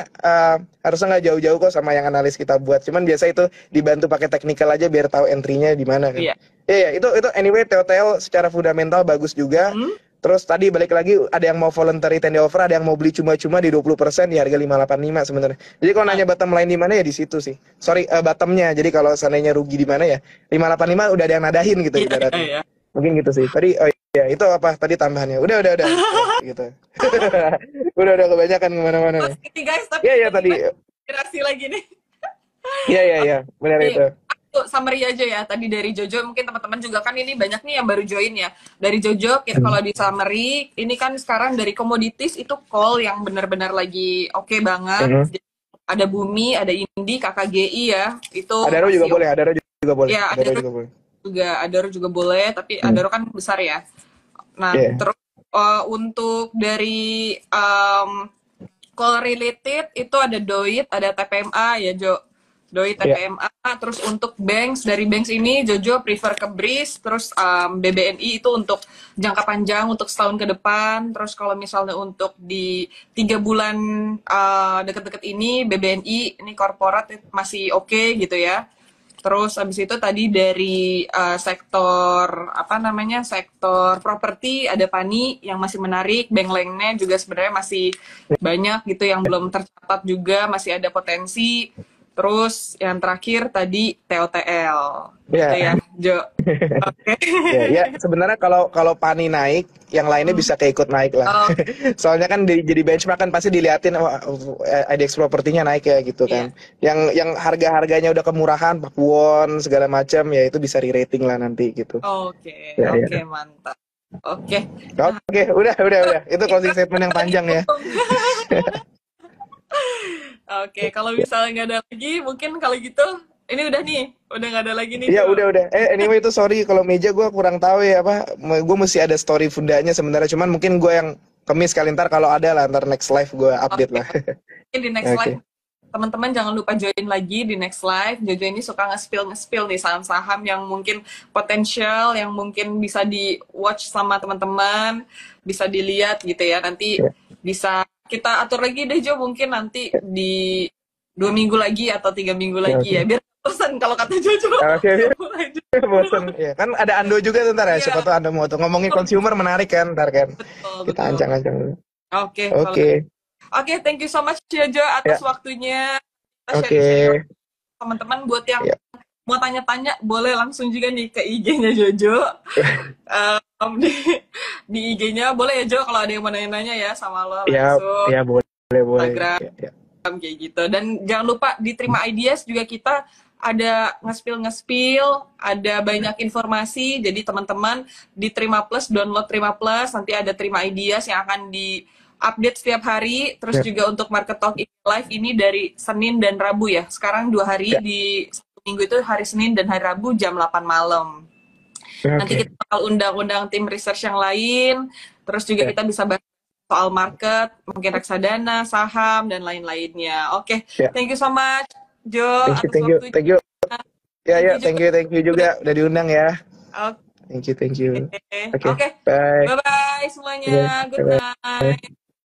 Speaker 2: harusnya nggak jauh-jauh kok sama yang analis kita buat. Cuman biasa itu dibantu pakai technical aja biar tahu entry-nya di mana kan. Iya. Iya, itu anyway TOTL secara fundamental bagus juga. Terus tadi balik lagi, ada yang mau voluntary tender offer, ada yang mau beli cuma-cuma di 20% di harga 585 sebenarnya. Jadi kalau nanya bottom line di mana ya di situ sih. Sorry, bottomnya. Jadi kalau seandainya rugi di mana ya 585 udah ada yang nadahin gitu ibaratnya. Mungkin gitu sih. Tadi ya itu apa tadi tambahannya? Udah gitu. udah kebanyakan kemana-mana nih.
Speaker 1: Guys, tapi
Speaker 2: Iya tadi.
Speaker 1: Inspirasi lagi nih.
Speaker 2: Iya, benar itu.
Speaker 1: Summary aja ya tadi dari Jojo, mungkin teman-teman juga kan ini banyak nih yang baru join ya. Dari Jojo kalau di summary ini kan sekarang dari commodities itu call yang benar-benar lagi oke banget. Ada Bumi, ada Indi, KKGI ya. Itu
Speaker 2: Adaro juga boleh, Adaro juga boleh.
Speaker 1: Ya, Adaro juga boleh, tapi Adaro kan besar ya. Nah, terus untuk dari call related itu ada Doit, ada TPMA ya Jo. Doi TPMA, terus untuk banks, dari banks ini Jojo prefer ke BRIS, terus BBNI itu untuk jangka panjang, untuk setahun ke depan. Terus kalau misalnya untuk di 3 bulan deket-deket ini BBNI ini corporate masih oke gitu ya. Terus habis itu tadi dari sektor sektor properti ada Pani yang masih menarik, bank lainnya juga sebenarnya masih banyak gitu yang belum tercatat juga, masih ada potensi. Terus yang terakhir tadi TOTL, gitu ya, Jo. Oke.
Speaker 2: Ya, sebenarnya kalau Pani naik, yang lainnya bisa keikut naik lah. Soalnya kan jadi benchmark kan pasti diliatin IDX propertinya naik ya gitu kan. Yang harga-harganya udah kemurahan, Pakuwon segala macam ya itu bisa re-rating lah nanti gitu.
Speaker 1: Oke, mantap. Oke,
Speaker 2: udah. Itu closing statement yang panjang ya.
Speaker 1: Oke, kalau misalnya nggak ada lagi, mungkin kalau gitu, ini udah nggak ada lagi nih.
Speaker 2: Iya, udah. Anyway itu sorry kalau meja gue kurang tahu ya gue mesti ada story fundanya sebenarnya, cuman mungkin gue yang kemis kali, ntar kalau ada lah, ntar next live gue update lah.
Speaker 1: Mungkin di next live, teman-teman jangan lupa join lagi di next live. Jojo ini suka nge-spill nih saham-saham yang mungkin potensial, yang mungkin bisa di-watch sama teman-teman, bisa dilihat gitu ya, nanti bisa kita atur lagi deh Jo, mungkin nanti di 2 minggu lagi atau 3 minggu lagi ya, biar bosan kalau kata Jojo.
Speaker 2: Bosan ya kan, ada Ando juga ntar ya, siapa tuh Ando mau tuh ngomongin consumer menarik kan ntar kan. Kita ancang-ancang.
Speaker 1: Oke, thank you so much Jojo atas waktunya. Oke. Teman-teman buat yang mau tanya-tanya boleh langsung juga nih ke IG-nya Jojo. Di IG-nya boleh ya Jo, kalau ada yang mau nanya-nanya ya sama lo langsung.
Speaker 2: Ya boleh.
Speaker 1: Instagram kayak gitu. Dan jangan lupa di Terima Ideas juga kita ada nge-spill, ada banyak informasi. Jadi teman-teman di Terima Plus, download Terima Plus, nanti ada Terima Ideas yang akan di-update setiap hari. Terus juga untuk Market Talk Live ini dari Senin dan Rabu ya. Sekarang 2 hari di minggu itu, hari Senin dan hari Rabu jam 8 malam. Nanti kita bakal undang-undang tim research yang lain, terus juga kita bisa bahas soal market, mungkin reksadana, saham, dan lain-lainnya. Oke,
Speaker 2: Ya,
Speaker 1: thank you so much, Jo, atas
Speaker 2: thank you,
Speaker 1: waktunya.
Speaker 2: thank you. Ya,
Speaker 1: Thank
Speaker 2: ya,
Speaker 1: you juga.
Speaker 2: thank you juga udah diundang ya.
Speaker 1: Oke,
Speaker 2: Thank you, thank you. Oke,
Speaker 1: oke.
Speaker 2: bye.
Speaker 1: Bye-bye semuanya.
Speaker 2: Bye,
Speaker 1: Good
Speaker 2: bye, bye.
Speaker 1: night.